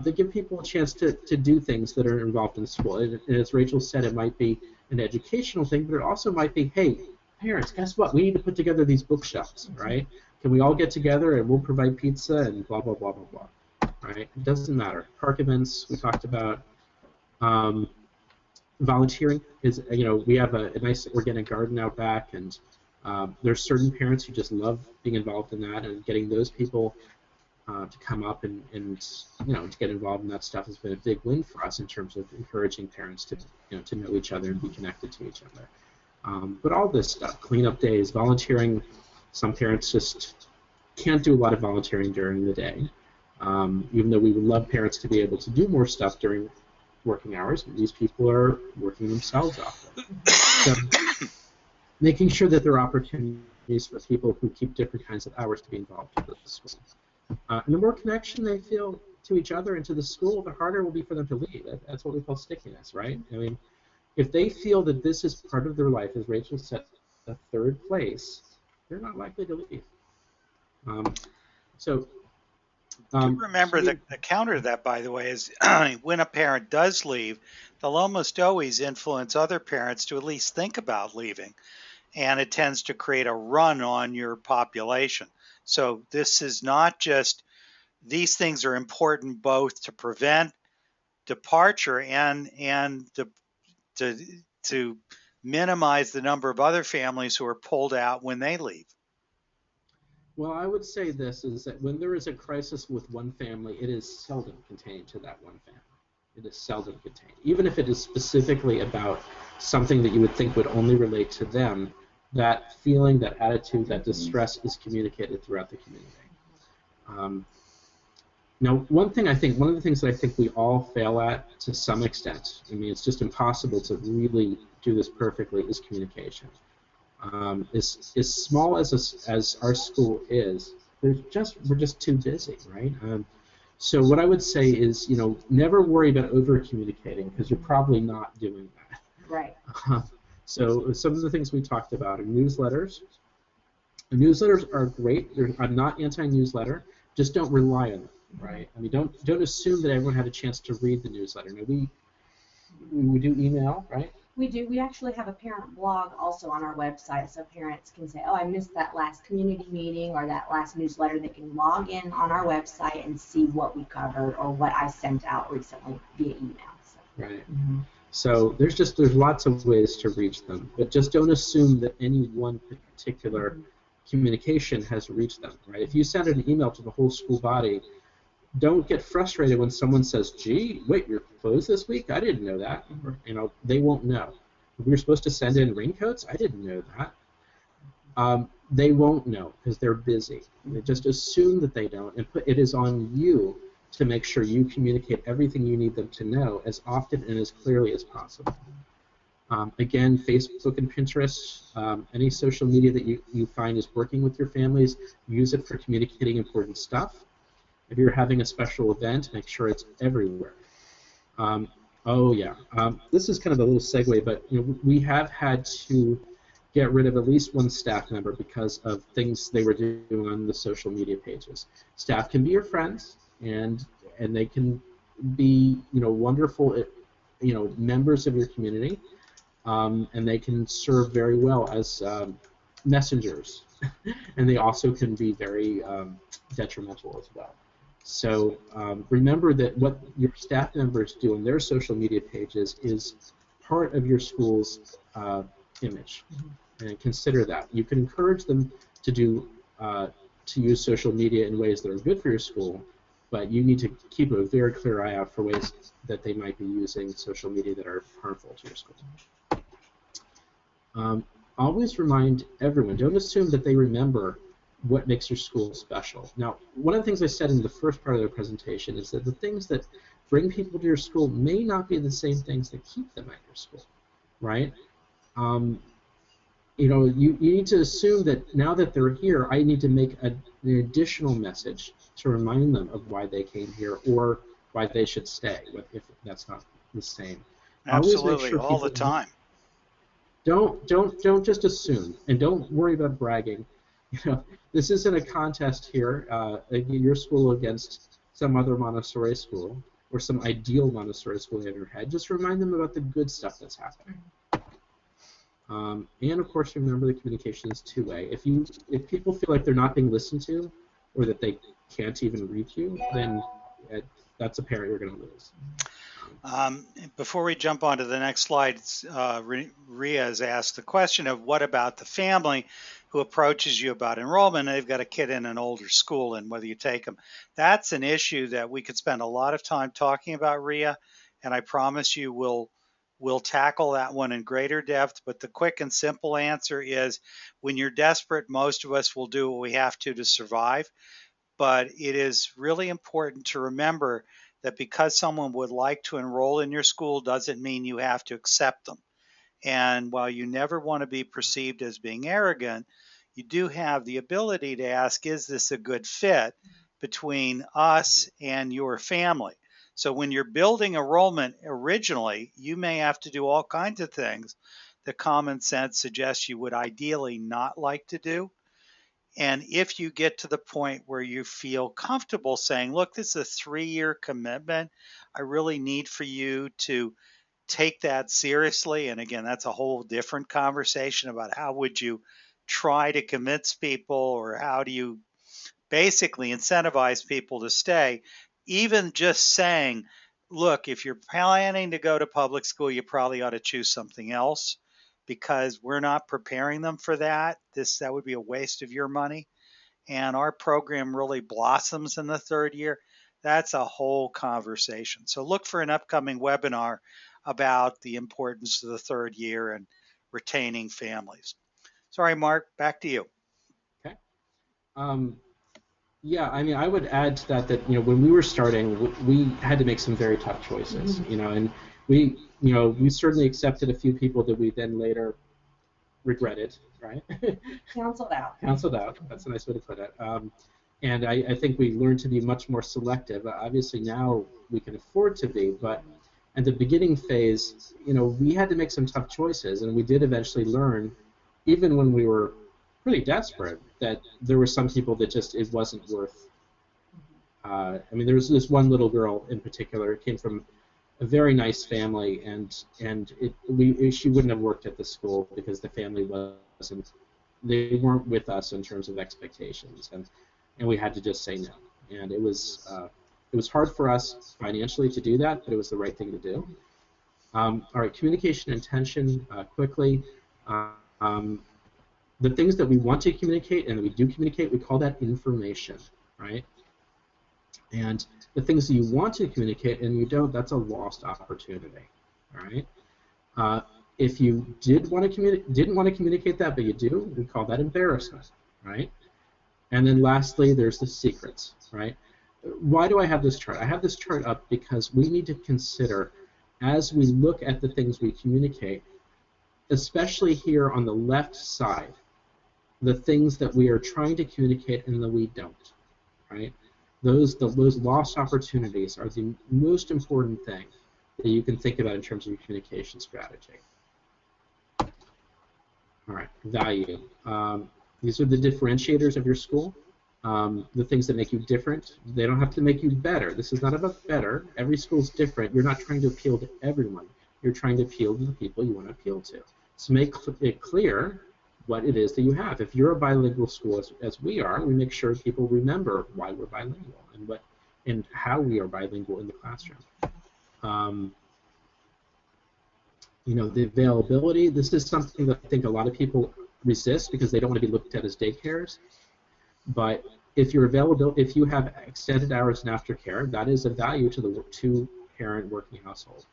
S3: They give people a chance to do things that are involved in school. And as Rachel said, it might be an educational thing, but it also might be, hey, parents, guess what? We need to put together these bookshelves, right? Can we all get together and we'll provide pizza and blah, blah, blah, blah, blah, right? It doesn't matter. Park events, we talked about. Volunteering is, we have a nice organic garden out back, and there's certain parents who just love being involved in that, and getting those people to come up and to get involved in that stuff has been a big win for us in terms of encouraging parents to know each other and be connected to each other. But all this stuff, cleanup days, volunteering, some parents just can't do a lot of volunteering during the day, even though we would love parents to be able to do more stuff during working hours. These people are working themselves off. So making sure that there are opportunities for people who keep different kinds of hours to be involved with the school. And the more connection they feel to each other and to the school, the harder it will be for them to leave. That's what we call stickiness, right? I mean, if they feel that this is part of their life, as Rachel said, the third place, they're not likely to leave.
S1: Remember, the counter to that, by the way, is when a parent does leave, they'll almost always influence other parents to at least think about leaving, and it tends to create a run on your population. So this is not just, these things are important both to prevent departure and to minimize the number of other families who are pulled out when they leave.
S3: Well, I would say this is that when there is a crisis with one family, it is seldom contained to that one family. It is seldom contained. Even if it is specifically about something that you would think would only relate to them, that feeling, that attitude, that distress is communicated throughout the community. Now, one of the things that I think we all fail at to some extent, I mean, it's just impossible to really do this perfectly, is communication. As small as our school is, we're just too busy, right? So what I would say is, never worry about over-communicating, because you're probably not doing that.
S2: Right.
S3: So some of the things we talked about are newsletters. Newsletters are great. I'm not anti-newsletter. Just don't rely on them, right? I mean, don't assume that everyone had a chance to read the newsletter. Now, we do email, right?
S2: We do. We actually have a parent blog also on our website, so parents can say, oh, I missed that last community meeting or that last newsletter. They can log in on our website and see what we covered or what I sent out recently via email. So.
S3: Right. Mm-hmm. So there's lots of ways to reach them, but just don't assume that any one particular communication has reached them, right? If you send an email to the whole school body, don't get frustrated when someone says, gee, wait, you're closed this week? I didn't know that. They won't know. We were supposed to send in raincoats? I didn't know that. They won't know because they're busy. They just assume that they don't, and it is on you to make sure you communicate everything you need them to know as often and as clearly as possible. Again, Facebook and Pinterest, any social media that you find is working with your families, use it for communicating important stuff. If you're having a special event, make sure it's everywhere. This is kind of a little segue, but we have had to get rid of at least one staff member because of things they were doing on the social media pages. Staff can be your friends, and they can be wonderful members of your community, and they can serve very well as messengers, and they also can be very detrimental as well. So remember that what your staff members do on their social media pages is part of your school's image, and consider that. You can encourage them to use social media in ways that are good for your school, but you need to keep a very clear eye out for ways that they might be using social media that are harmful to your school. Always remind everyone, don't assume that they remember what makes your school special. Now, one of the things I said in the first part of the presentation is that the things that bring people to your school may not be the same things that keep them at your school, right? You need to assume that now that they're here, I need to make an additional message to remind them of why they came here or why they should stay, if that's not the same.
S1: Absolutely, all the time.
S3: Don't just assume, and don't worry about bragging. This isn't a contest here, your school against some other Montessori school or some ideal Montessori school in your head. Just remind them about the good stuff that's happening. And of course, remember the communication is two-way. If people feel like they're not being listened to, or that they can't even reach you, then that's a parent you're going to lose.
S1: Before we jump on to the next slide, Ria has asked the question of what about the family who approaches you about enrollment? They've got a kid in an older school and whether you take them. That's an issue that we could spend a lot of time talking about, Ria, and I promise you we'll tackle that one in greater depth. But the quick and simple answer is when you're desperate, most of us will do what we have to survive. But it is really important to remember that because someone would like to enroll in your school doesn't mean you have to accept them. And while you never want to be perceived as being arrogant, you do have the ability to ask, is this a good fit between us and your family? So when you're building enrollment originally, you may have to do all kinds of things that common sense suggests you would ideally not like to do. And if you get to the point where you feel comfortable saying, look, this is a 3-year commitment, I really need for you to take that seriously. And again, that's a whole different conversation about how would you try to convince people or how do you basically incentivize people to stay. Even just saying, look, if you're planning to go to public school, you probably ought to choose something else because we're not preparing them for that. That would be a waste of your money. And our program really blossoms in the 3rd year. That's a whole conversation. So look for an upcoming webinar about the importance of the 3rd year and retaining families. Sorry, Mark, back to you.
S3: Okay. Yeah, I mean, I would add to that when we were starting, we had to make some very tough choices, and we certainly accepted a few people that we then later regretted, right?
S2: Counseled out.
S3: Counseled out. That's a nice way to put it. And I think we learned to be much more selective. Obviously now we can afford to be, but at the beginning phase, we had to make some tough choices, and we did eventually learn, even when we were pretty desperate, that there were some people that just it wasn't worth. I mean, there was this one little girl in particular. It came from a very nice family, and she wouldn't have worked at the school because the family wasn't. They weren't with us in terms of expectations, and we had to just say no. And it was hard for us financially to do that, but it was the right thing to do. All right, communication intention quickly. The things that we want to communicate and that we do communicate, we call that information, right? And the things that you want to communicate and you don't, that's a lost opportunity, all right? If you didn't want to communicate that, but you do, we call that embarrassment, right? And then lastly, there's the secrets, right? Why do I have this chart? I have this chart up because we need to consider, as we look at the things we communicate, especially here on the left side, the things that we are trying to communicate and that we don't, right? Those lost opportunities are the most important thing that you can think about in terms of your communication strategy. All right, value. These are the differentiators of your school, the things that make you different. They don't have to make you better. This is not about better. Every school's different. You're not trying to appeal to everyone. You're trying to appeal to the people you want to appeal to. So make it clear what it is that you have. If you're a bilingual school, as we are, we make sure people remember why we're bilingual and how we are bilingual in the classroom. The availability, this is something that I think a lot of people resist because they don't want to be looked at as daycares. But if you're available, if you have extended hours in aftercare, that is a value to the two-parent working household.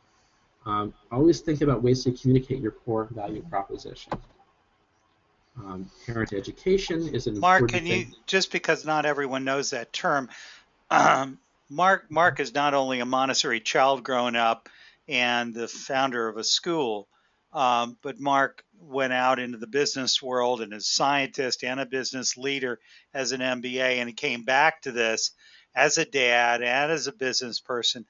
S3: Always think about ways to communicate your core value proposition. Parent education is an
S1: Mark,
S3: important thing.
S1: can you, just because not everyone knows that term, Mark is not only a Montessori child growing up and the founder of a school, but Mark went out into the business world and is a scientist and a business leader as an MBA, and he came back to this as a dad and as a business person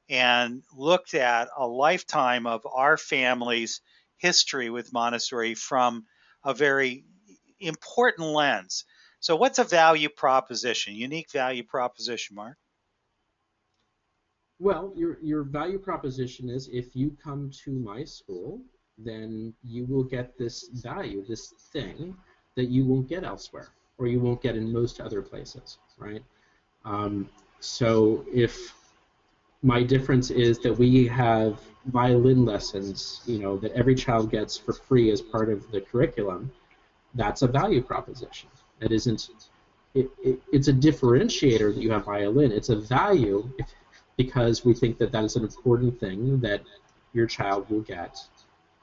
S1: and looked at a lifetime of our family's history with Montessori from a very important lens. So what's a value proposition, unique value proposition, Mark?
S3: Well, your value proposition is if you come to my school, then you will get this value, this thing that you won't get elsewhere or you won't get in most other places, right? So if my difference is that we have violin lessons, that every child gets for free as part of the curriculum, that's a value proposition. It isn't. It's a differentiator that you have violin. It's a value because we think that that is an important thing that your child will get,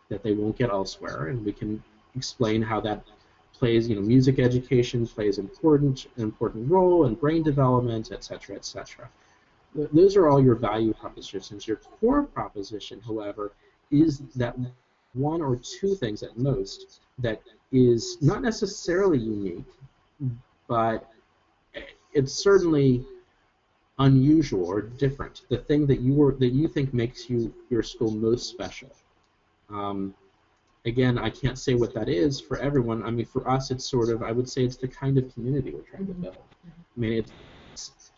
S3: that they won't get elsewhere, and we can explain how that plays. Music education plays an important role in brain development, etc., etc. Those are all your value propositions. Your core proposition, however, is that one or two things at most that is not necessarily unique, but it's certainly unusual or different. The thing that you think makes your school most special. Again, I can't say what that is for everyone. I mean, for us, it's sort of, I would say, it's the kind of community we're trying to build. I mean,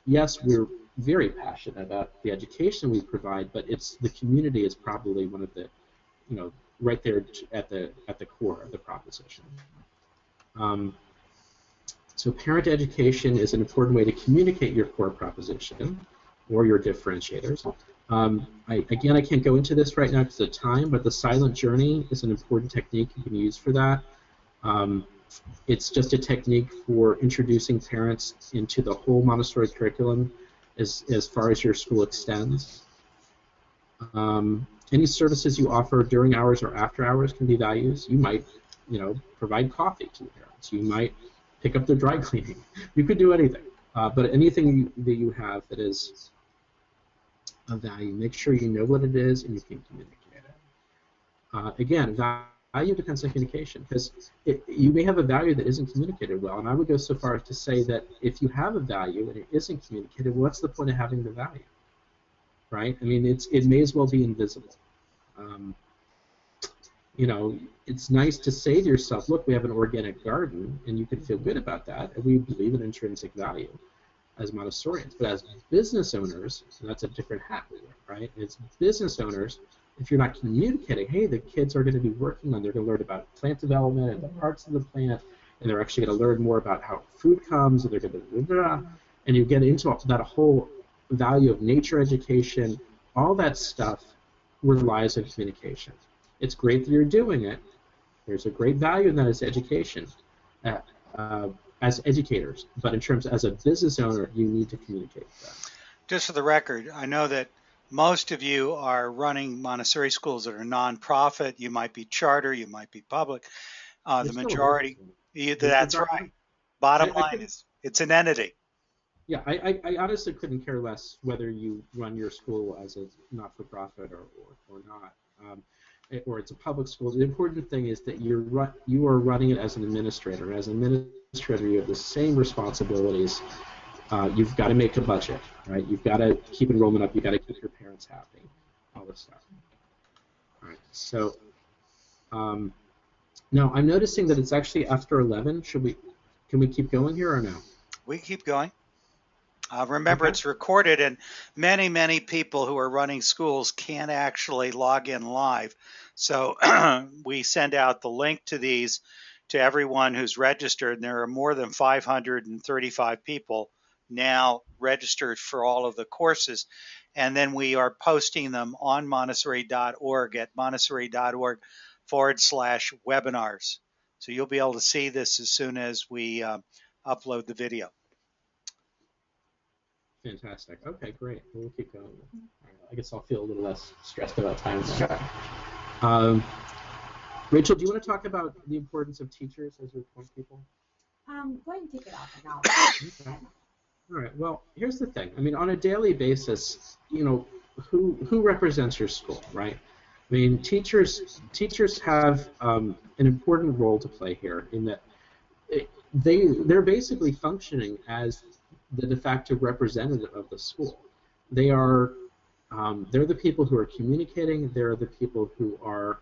S3: yes, we're very passionate about the education we provide, but the community is probably one of the, right there at the core of the proposition. So parent education is an important way to communicate your core proposition or your differentiators. Again, I can't go into this right now because of time, but the silent journey is an important technique you can use for that. It's just a technique for introducing parents into the whole Montessori curriculum as far as your school extends. Any services you offer during hours or after hours can be values. You might, provide coffee to the parents. You might pick up their dry cleaning. You could do anything, but anything that you have that is of value, make sure you know what it is and you can communicate it. Again, value depends on communication, because you may have a value that isn't communicated well, and I would go so far as to say that if you have a value and it isn't communicated, what's the point of having the value, right? I mean, it may as well be invisible. You know, it's nice to say to yourself, look, we have an organic garden, and you can feel good about that, and we believe in intrinsic value as Montessorians. But as business owners, and that's a different hat we wear, right? As business owners, if you're not communicating, hey, the kids are going to be working on, they're going to learn about plant development and the parts of the plant, and they're actually going to learn more about how food comes, and they're going to, and you get into that whole value of nature education, all that stuff relies on communication. It's great that you're doing it. There's a great value in that as education, as educators. But in terms as a business owner, you need to communicate that.
S1: Just for the record, I know that most of you are running Montessori schools that are nonprofit. You might be charter, you might be public. The majority, that's right. Bottom line is, it's an entity.
S3: Yeah, I honestly couldn't care less whether you run your school as a not-for-profit or not, or it's a public school. The important thing is that you are running it as an administrator. And as an administrator, you have the same responsibilities. You've got to make a budget, right? You've got to keep enrollment up. You've got to keep your parents happy, all this stuff. All right, so now I'm noticing that it's actually after 11. Can we keep going here or no?
S1: We keep going. Remember, it's recorded, and many, many people who are running schools can't actually log in live. So we send out the link to these to everyone who's registered, and there are more than 535 people now registered for all of the courses. And then we are posting them on Montessori.org at Montessori.org/webinars. So you'll be able to see this as soon as we upload the video.
S3: Fantastic. Okay, great. We'll keep going. I guess I'll feel a little less stressed about time. Rachel, do you want to talk about the importance of teachers as we point people?
S2: Go ahead and take it off, and I'll.
S3: Okay. All right. Well, here's the thing. I mean, on a daily basis, you know, who represents your school, right? I mean, teachers have an important role to play here in that they're basically functioning as the de facto representative of the school. They're the people who are communicating. They're the people who are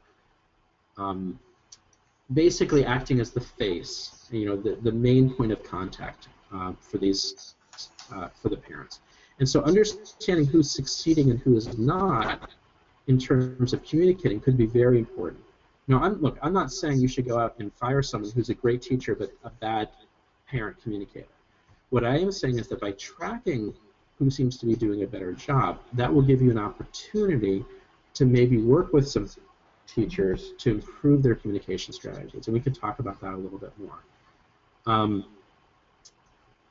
S3: basically acting as the face, you know, the main point of contact for the parents. And so understanding who's succeeding and who is not in terms of communicating could be very important. Now, I'm not saying you should go out and fire someone who's a great teacher but a bad parent communicator. What I am saying is that by tracking who seems to be doing a better job, that will give you an opportunity to maybe work with some teachers to improve their communication strategies. And we can talk about that a little bit more.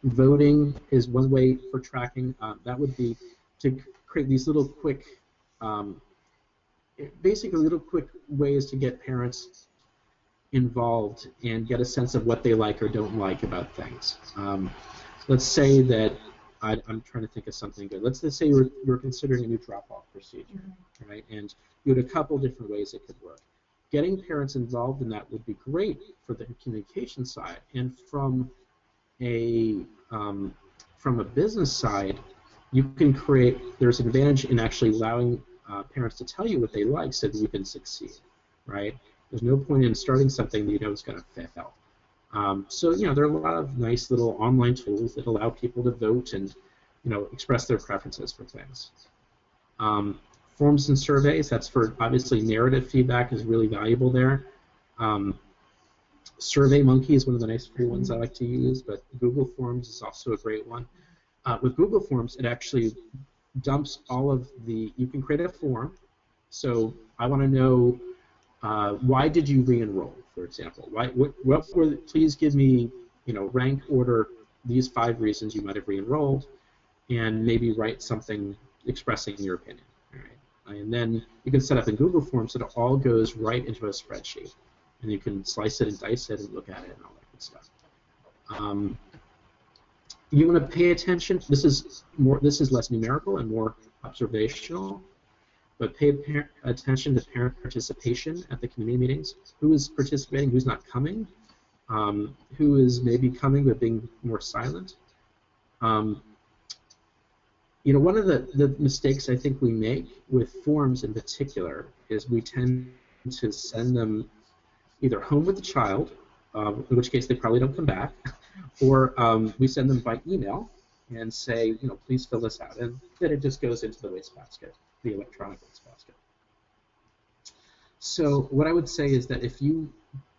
S3: Voting is one way for tracking. That would be to create these little quick, basically little quick ways to get parents involved and get a sense of what they like or don't like about things. Let's say that I'm trying to think of something good. Let's say you're considering a new drop-off procedure, right? And you had a couple different ways it could work. Getting parents involved in that would be great for the communication side, and from a business side, you can create. There's an advantage in actually allowing parents to tell you what they like, so that you can succeed, right? There's no point in starting something that you know is going to fail. So, you know, there are a lot of nice little online tools that allow people to vote and, you know, express their preferences for things. Forms and surveys, that's for, obviously, narrative feedback is really valuable there. SurveyMonkey is one of the nice free ones I like to use, but Google Forms is also a great one. With Google Forms, it actually dumps all of the, you can create a form. So I want to know, why did you re-enroll, for example? Please give me, you know, rank order these 5 reasons you might have re-enrolled, and maybe write something expressing your opinion. All right? And then you can set up in Google Forms so that it all goes right into a spreadsheet, and you can slice it and dice it and look at it and all that good stuff. You want to pay attention. This is less numerical and more observational. but pay attention to parent participation at the community meetings. Who is participating, who's not coming, who is maybe coming but being more silent. You know, one of the mistakes I think we make with forms in particular is we tend to send them either home with the child, in which case they probably don't come back, or we send them by email and say, you know, please fill this out, and then it just goes into the wastebasket, the electronic wastebasket. So what I would say is that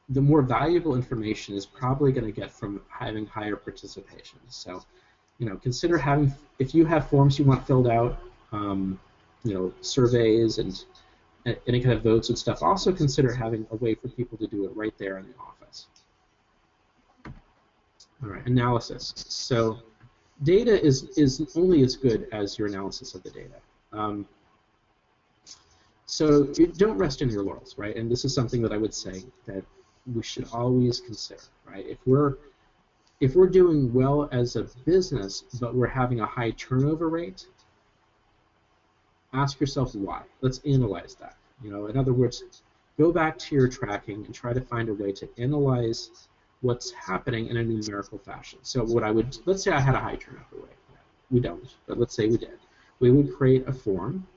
S3: the more valuable information is probably going to get from having higher participation. So, you know, consider having, if you have forms you want filled out, you know, surveys and any kind of votes and stuff, also consider having a way for people to do it right there in the office. All right, analysis. So data is only as good as your analysis of the data. So don't rest in your laurels, right? And this is something that I would say that we should always consider, right? If we're doing well as a business, but we're having a high turnover rate, ask yourself why. Let's analyze that. You know, in other words, go back to your tracking and try to find a way to analyze what's happening in a numerical fashion. So let's say I had a high turnover rate. We don't, but let's say we did. We would create a form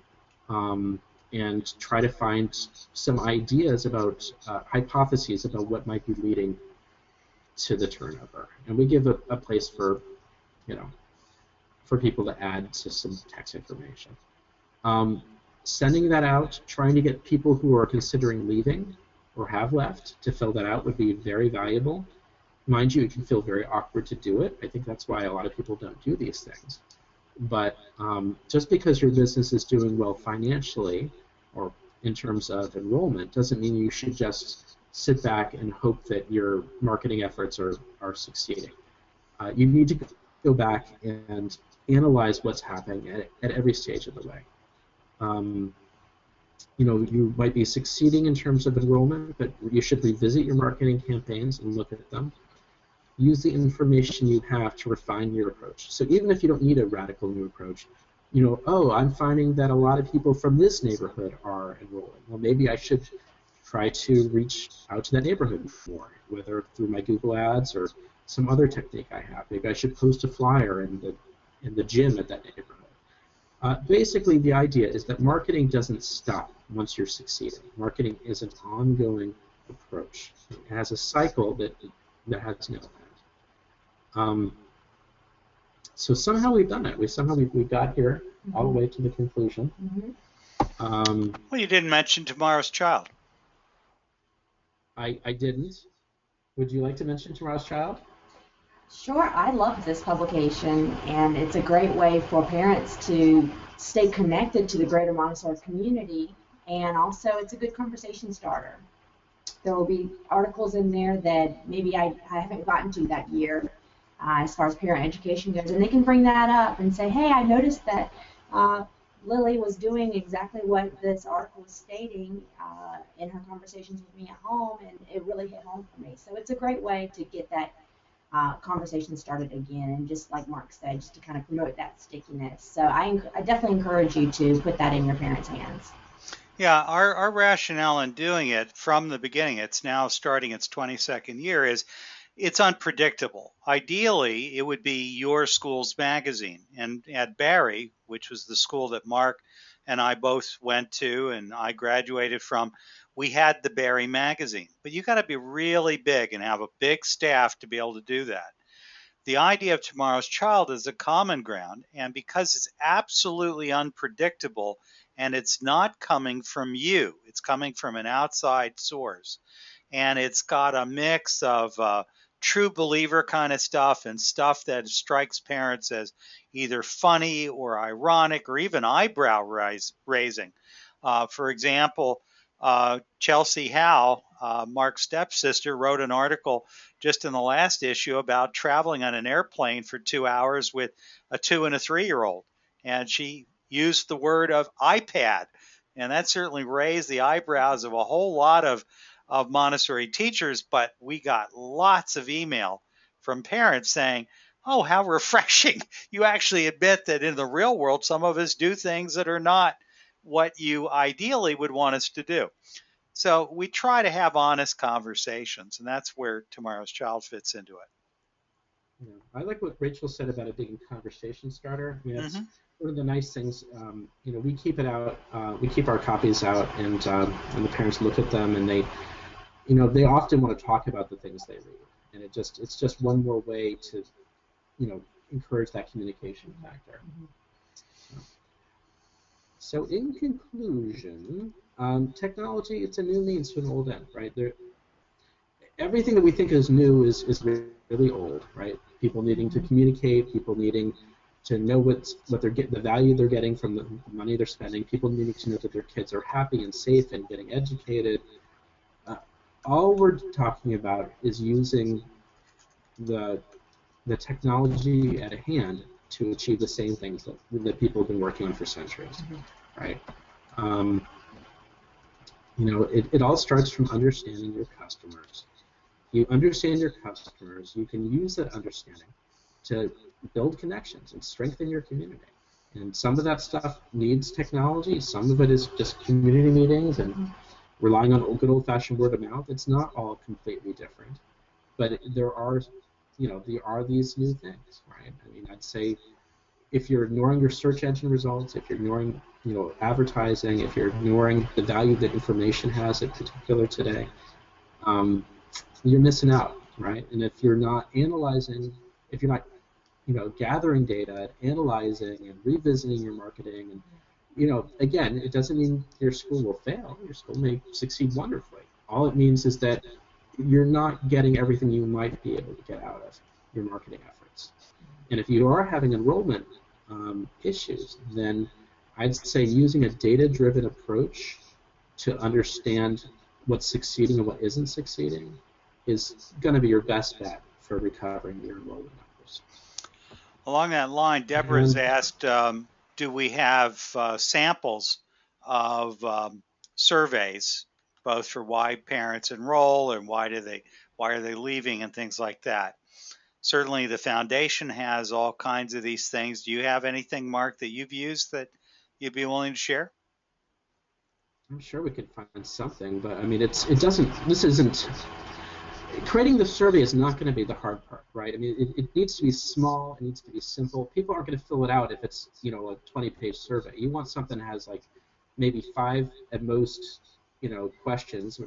S3: and try to find some ideas about hypotheses about what might be leading to the turnover, and we give a place for, you know, for people to add to some text information. Sending that out, trying to get people who are considering leaving or have left to fill that out would be very valuable. Mind you, it can feel very awkward to do it. I think that's why a lot of people don't do these things. But just because your business is doing well financially or in terms of enrollment doesn't mean you should just sit back and hope that your marketing efforts are succeeding. You need to go back and analyze what's happening at every stage of the way. You know, you might be succeeding in terms of enrollment, but you should revisit your marketing campaigns and look at them. Use the information you have to refine your approach. So even if you don't need a radical new approach, you know, oh, I'm finding that a lot of people from this neighborhood are enrolling. Well, maybe I should try to reach out to that neighborhood more, whether through my Google Ads or some other technique I have. Maybe I should post a flyer in the gym at that neighborhood. Basically, the idea is that marketing doesn't stop once you're succeeding. Marketing is an ongoing approach. It has a cycle that has no end. So somehow we've done it. We got here all the way to the conclusion.
S1: Well, you didn't mention Tomorrow's Child.
S3: I didn't. Would you like to mention Tomorrow's Child?
S2: Sure, I love this publication, and it's a great way for parents to stay connected to the greater Montessori community, and also it's a good conversation starter. There will be articles in there that maybe I haven't gotten to that year as far as parent education goes, and they can bring that up and say, hey, I noticed that Lily was doing exactly what this article was stating in her conversations with me at home, and it really hit home for me. So it's a great way to get that conversation started again, and just like Mark said, just to kind of promote that stickiness. So I definitely encourage you to put that in your parents' hands.
S1: Yeah, our rationale in doing it from the beginning, it's now starting its 22nd year, is it's unpredictable. Ideally, it would be your school's magazine. And at Barry, which was the school that Mark and I both went to and I graduated from, we had the Barry magazine. But you got to be really big and have a big staff to be able to do that. The idea of Tomorrow's Child is a common ground, and because it's absolutely unpredictable and it's not coming from you, it's coming from an outside source, and it's got a mix of true believer kind of stuff and stuff that strikes parents as either funny or ironic or even eyebrow raising. For example, Chelsea Howe, Mark's stepsister, wrote an article just in the last issue about traveling on an airplane for 2 hours with a 2- and a 3-year-old. And she used the word of iPad. And that certainly raised the eyebrows of a whole lot of Montessori teachers, but we got lots of email from parents saying, oh, how refreshing. You actually admit that in the real world, some of us do things that are not what you ideally would want us to do. So we try to have honest conversations, and that's where Tomorrow's Child fits into it.
S3: Yeah. I like what Rachel said about it being a conversation starter. I mean, that's
S1: Mm-hmm.
S3: one of the nice things. We keep it out. We keep our copies out, and the parents look at them, and they often want to talk about the things they read, and it's just one more way to, encourage that communication factor. So in conclusion, technology, it's a new means to an old end, right? Everything that we think is new is really old, right? People needing to communicate, people needing to know what they're getting, the value they're getting from the money they're spending, people needing to know that their kids are happy and safe and getting educated. All we're talking about is using the technology at hand to achieve the same things that people have been working on for centuries, right? It all starts from understanding your customers. You understand your customers, you can use that understanding to build connections and strengthen your community. And some of that stuff needs technology, some of it is just community meetings and relying on good old-fashioned word of mouth. It's not all completely different, but there are these new things, right? I mean, I'd say if you're ignoring your search engine results, if you're ignoring advertising, if you're ignoring the value that information has in particular today, you're missing out, right? And if you're not analyzing, if you're not gathering data, analyzing and revisiting your marketing, and again, it doesn't mean your school will fail. Your school may succeed wonderfully. All it means is that you're not getting everything you might be able to get out of your marketing efforts. And if you are having enrollment issues, then I'd say using a data-driven approach to understand what's succeeding and what isn't succeeding is going to be your best bet for recovering your enrollment numbers.
S1: Along that line, Deborah's asked, do we have samples of surveys, both for why parents enroll and why are they leaving and things like that? Certainly the foundation has all kinds of these things. Do you have anything, Mark, that you've used that you'd be willing to share?
S3: I'm sure we could find something, but I mean, creating the survey is not going to be the hard part, right? I mean, it needs to be small, it needs to be simple. People aren't going to fill it out if it's, a 20-page survey. You want something that has like maybe 5 at most, questions.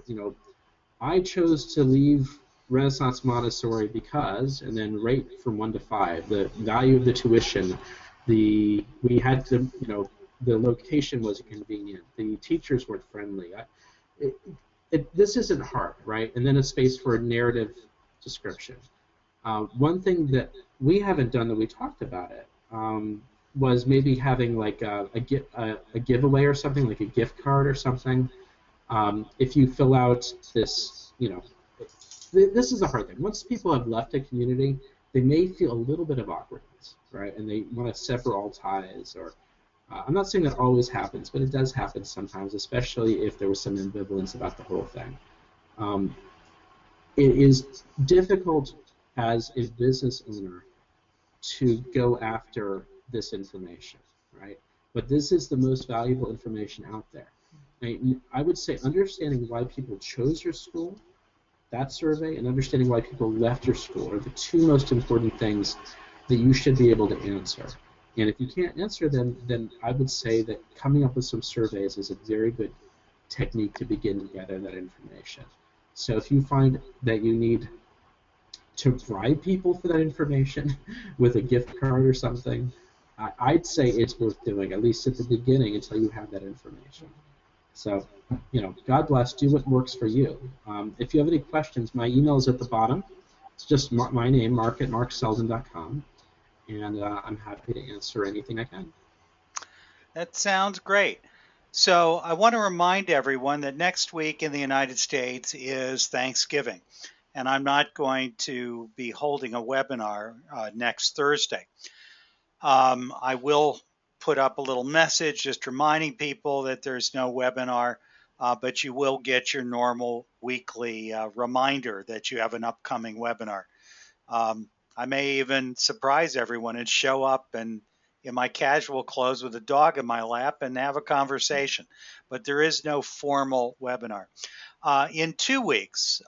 S3: I chose to leave Renaissance Montessori because, and then rate from 1 to 5, the value of the tuition, the location was convenient, the teachers were friendly. This isn't hard, right? And then a space for a narrative description. One thing that we haven't done that we talked about it was maybe having like a giveaway or something, like a gift card or something. If you fill out this, this is a hard thing. Once people have left a community, they may feel a little bit of awkwardness, right? And they want to sever all ties, or I'm not saying that always happens, but it does happen sometimes, especially if there was some ambivalence about the whole thing. It is difficult as a business owner to go after this information, right? But this is the most valuable information out there. I would say understanding why people chose your school, that survey, and understanding why people left your school are the 2 most important things that you should be able to answer. And if you can't answer them, then I would say that coming up with some surveys is a very good technique to begin to gather that information. So if you find that you need to bribe people for that information with a gift card or something, I'd say it's worth doing, at least at the beginning, until you have that information. So, God bless, do what works for you. If you have any questions, my email is at the bottom. It's just my name, mark@markselden.com, and I'm happy to answer anything I can.
S1: That sounds great. So I want to remind everyone that next week in the United States is Thanksgiving, and I'm not going to be holding a webinar next Thursday. I will put up a little message just reminding people that there's no webinar, but you will get your normal weekly reminder that you have an upcoming webinar. I may even surprise everyone and show up and in my casual clothes with a dog in my lap and have a conversation. But there is no formal webinar. In 2 weeks,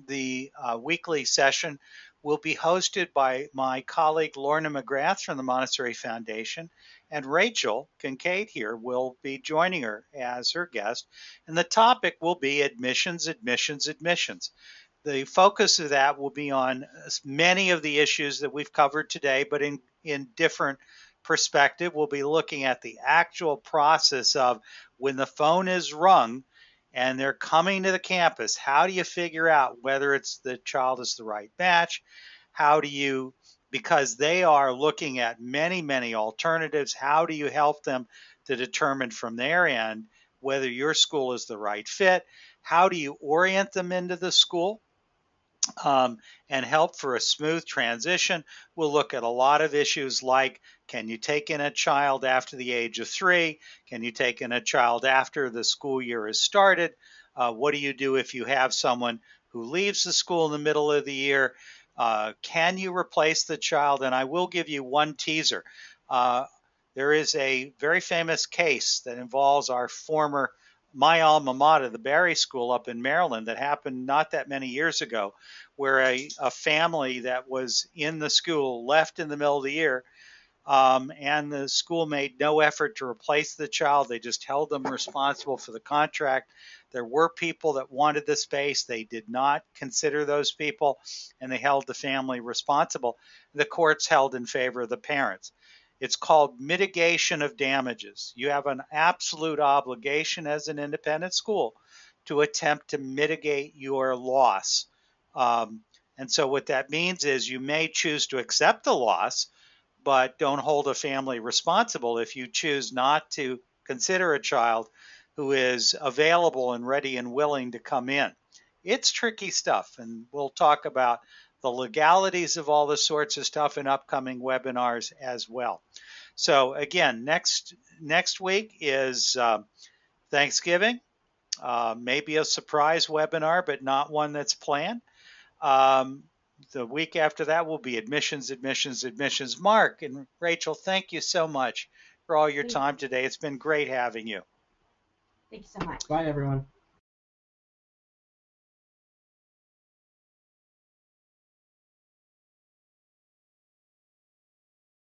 S1: the weekly session will be hosted by my colleague Lorna McGrath from the Montessori Foundation, and Rachel Kincaid here will be joining her as her guest. And the topic will be admissions, admissions, admissions. The focus of that will be on many of the issues that we've covered today, but in different perspective. We'll be looking at the actual process of when the phone is rung and they're coming to the campus. How do you figure out whether it's the child is the right match? How do you, because they are looking at many, many alternatives, how do you help them to determine from their end whether your school is the right fit? How do you orient them into the school? And help for a smooth transition? We'll look at a lot of issues like, can you take in a child after the age of 3? Can you take in a child after the school year has started? What do you do if you have someone who leaves the school in the middle of the year? Can you replace the child? And I will give you one teaser. There is a very famous case that involves my alma mater, the Barry School up in Maryland, that happened not that many years ago, where a family that was in the school left in the middle of the year, and the school made no effort to replace the child. They just held them responsible for the contract. There were people that wanted the space. They did not consider those people, and they held the family responsible. The courts held in favor of the parents. It's called mitigation of damages. You have an absolute obligation as an independent school to attempt to mitigate your loss. And so what that means is you may choose to accept the loss, but don't hold a family responsible if you choose not to consider a child who is available and ready and willing to come in. It's tricky stuff, and we'll talk about the legalities of all this sorts of stuff in upcoming webinars as well. So again, next week is Thanksgiving, maybe a surprise webinar, but not one that's planned. The week after that will be admissions, admissions, admissions. Mark and Rachel, thank you so much for all your time today. It's been great having you.
S2: Thank you so much.
S3: Bye, everyone.